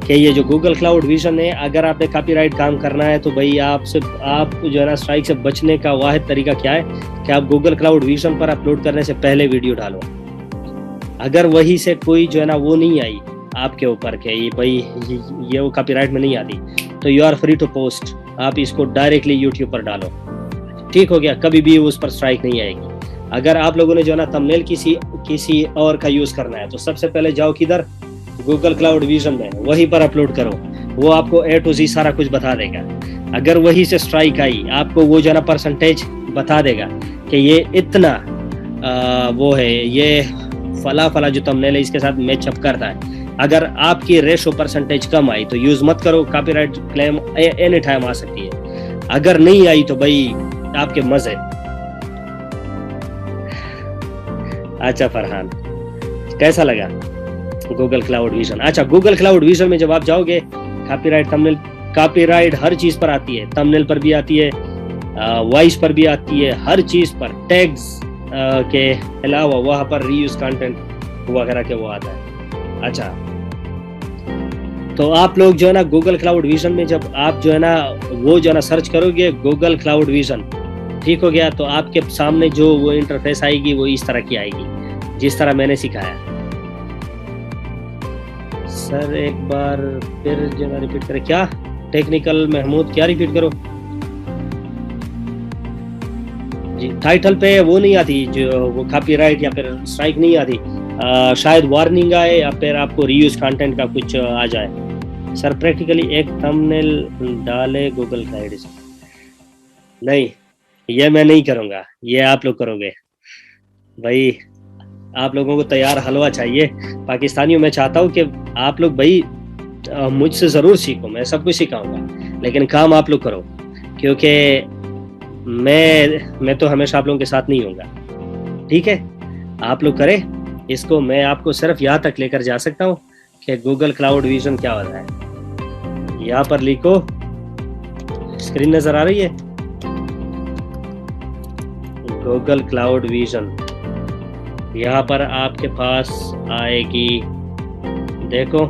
कि ये जो गूगल क्लाउड विजन है, अगर आपने कॉपीराइट काम करना है तो भाई आप जो है ना स्ट्राइक से बचने का वाहिद तरीका क्या है कि आप गूगल क्लाउड विजन पर अपलोड करने से पहले वीडियो डालो। अगर वही से कोई जो है ना वो नहीं आई आपके ऊपर के ये भाई ये वो कॉपीराइट में नहीं आती, तो you are free to post, आप इसको डायरेक्टली यूट्यूब पर डालो, ठीक हो गया, कभी भी उस पर स्ट्राइक नहीं आएगी। अगर आप लोगों ने जो है ना थंबनेल किसी और का यूज़ करना है तो सबसे पहले जाओ किधर, गूगल क्लाउड विजन में, वहीं पर अपलोड करो, वो आपको A to Z सारा कुछ बता देगा। अगर वहीं से स्ट्राइक आई, आपको वो जो है ना परसेंटेज बता देगा कि ये इतना वो है, ये फला जो थंबनेल है इसके साथ मैचअप करता है। अगर आपकी रेशो परसेंटेज कम आई तो यूज़ मत करो, कॉपीराइट क्लेम एनी टाइम आ सकती है। अगर नहीं आई तो भाई आपके मजे। अच्छा फरहान, कैसा लगा गूगल क्लाउड विजन? अच्छा गूगल क्लाउड विजन में जब आप जाओगे, कॉपीराइट थंबनेल, कॉपीराइट हर चीज पर आती है, थंबनेल पर भी आती है, वॉइस पर भी आती है, हर चीज पर टैग्स के अलावा वहां पर रीयूज कंटेंट वगैरह के वो आता है। अच्छा तो आप लोग जो है ना गूगल क्लाउड विजन में जब आप जो है ना वो जो है ना सर्च करोगे गूगल क्लाउड विजन, ठीक हो गया, तो आपके सामने जो वो इंटरफेस आएगी वो इस तरह की आएगी जिस तरह मैंने सिखाया। सर एक बार फिर जो है रिपीट करें क्या? टेक्निकल महमूद क्या रिपीट करो जी? टाइटल पे वो नहीं आती, जो वो कॉपीराइट या फिर स्ट्राइक नहीं आती, शायद वार्निंग आए या फिर आपको रीयूज कंटेंट का कुछ आ जाए। सर प्रैक्टिकली एक थंबनेल डाले गूगल का आईडी से। नहीं, ये मैं नहीं करूँगा, ये आप लोग करोगे भाई। आप लोगों को तैयार हलवा चाहिए पाकिस्तानियों। मैं चाहता हूँ कि आप लोग भाई मुझसे ज़रूर सीखो, मैं सब कुछ सिखाऊंगा, लेकिन काम आप लोग करो, क्योंकि मैं तो हमेशा आप लोगों के साथ नहीं होऊंगा। ठीक है, आप लोग करें इसको। मैं आपको सिर्फ यहाँ तक लेकर जा सकता हूँ कि गूगल क्लाउड विजन क्या होता है। यहाँ पर लिखो, स्क्रीन नजर आ रही है, गूगल क्लाउड विजन। यहाँ पर आपके पास आएगी, देखो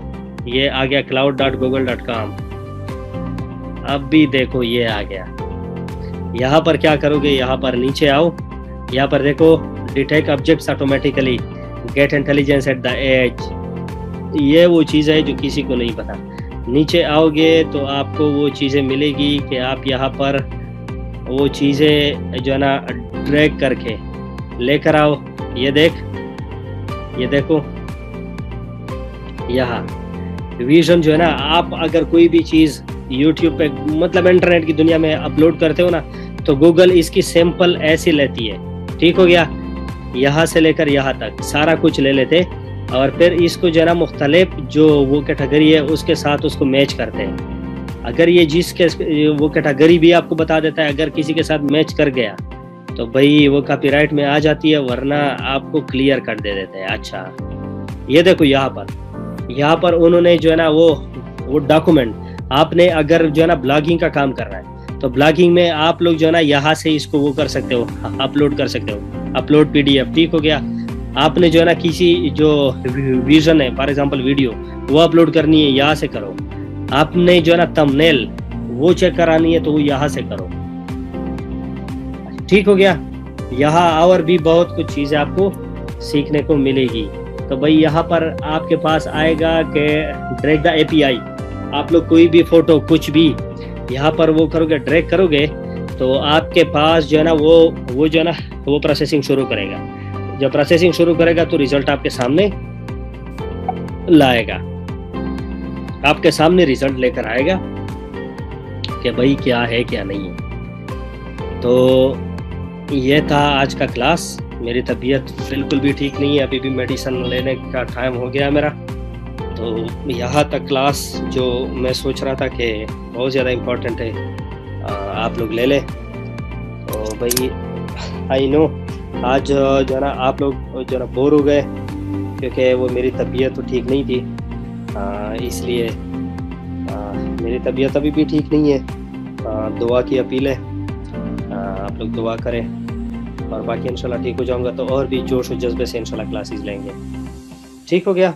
ये आ गया cloud.google.com। अब भी देखो ये आ गया। यहाँ पर क्या करोगे, यहाँ पर नीचे आओ, यहाँ पर देखो detect objects automatically, get intelligence at the edge. ये वो चीज़ है जो किसी को नहीं पता। नीचे आओगे तो आपको वो चीज़ें मिलेगी कि आप यहाँ पर वो चीज़ें जो है ना ड्रैग करके लेकर आओ। ये देखो यहाँ विजन जो है ना, आप अगर कोई भी चीज़ YouTube पे मतलब इंटरनेट की दुनिया में अपलोड करते हो ना, तो गूगल इसकी सैंपल ऐसी लेती है। ठीक हो गया, यहाँ से लेकर यहाँ तक सारा कुछ ले लेते और फिर इसको जो है ना मुख्तलिफ जो वो कैटेगरी है उसके साथ उसको मैच करते हैं। अगर ये वो कैटेगरी भी आपको बता देता है, अगर किसी के साथ मैच कर गया तो भाई वो कॉपीराइट में आ जाती है, वरना आपको क्लियर कर दे देते हैं। अच्छा ये देखो यहाँ पर उन्होंने जो है ना वो डॉक्यूमेंट, आपने अगर जो है ना ब्लॉगिंग का काम कर रहा है तो ब्लॉगिंग में आप लोग जो है ना यहाँ से इसको वो कर सकते हो, अपलोड कर सकते हो, अपलोड PDF। ठीक हो गया। आपने जो है ना किसी जो विजन है, फॉर एग्जांपल वीडियो, वो अपलोड करनी है, यहाँ से करो। आपने जो है ना थंबनेल वो चेक करानी है तो वो यहाँ से करो। ठीक हो गया। यहाँ और भी बहुत कुछ चीज़ें आपको सीखने को मिलेगी। तो भाई यहाँ पर आपके पास आएगा कि ड्रैग द API। आप लोग कोई भी फोटो कुछ भी यहाँ पर वो करोगे, ड्रैग करोगे, तो आपके पास जो है ना वो जो है ना वो प्रोसेसिंग शुरू करेगा। जब प्रोसेसिंग शुरू करेगा तो रिजल्ट आपके सामने लाएगा, आपके सामने रिजल्ट लेकर आएगा कि भाई क्या है क्या नहीं है। तो ये था आज का क्लास। मेरी तबीयत बिल्कुल भी ठीक नहीं है, अभी भी मेडिसिन लेने का टाइम हो गया मेरा। तो यहाँ तक क्लास जो मैं सोच रहा था कि बहुत ज़्यादा इम्पोर्टेंट है, आप लोग ले लें। तो भाई आई नो आज जो है ना आप लोग जो है ना बोर हो गए, क्योंकि वो मेरी तबीयत तो ठीक नहीं थी, इसलिए मेरी तबीयत अभी भी ठीक नहीं है। दुआ की अपील है, आप लोग दुआ करें और बाकी इंशाल्लाह ठीक हो जाऊंगा तो और भी जोश और जज्बे से इंशाल्लाह क्लासेस लेंगे। ठीक हो गया।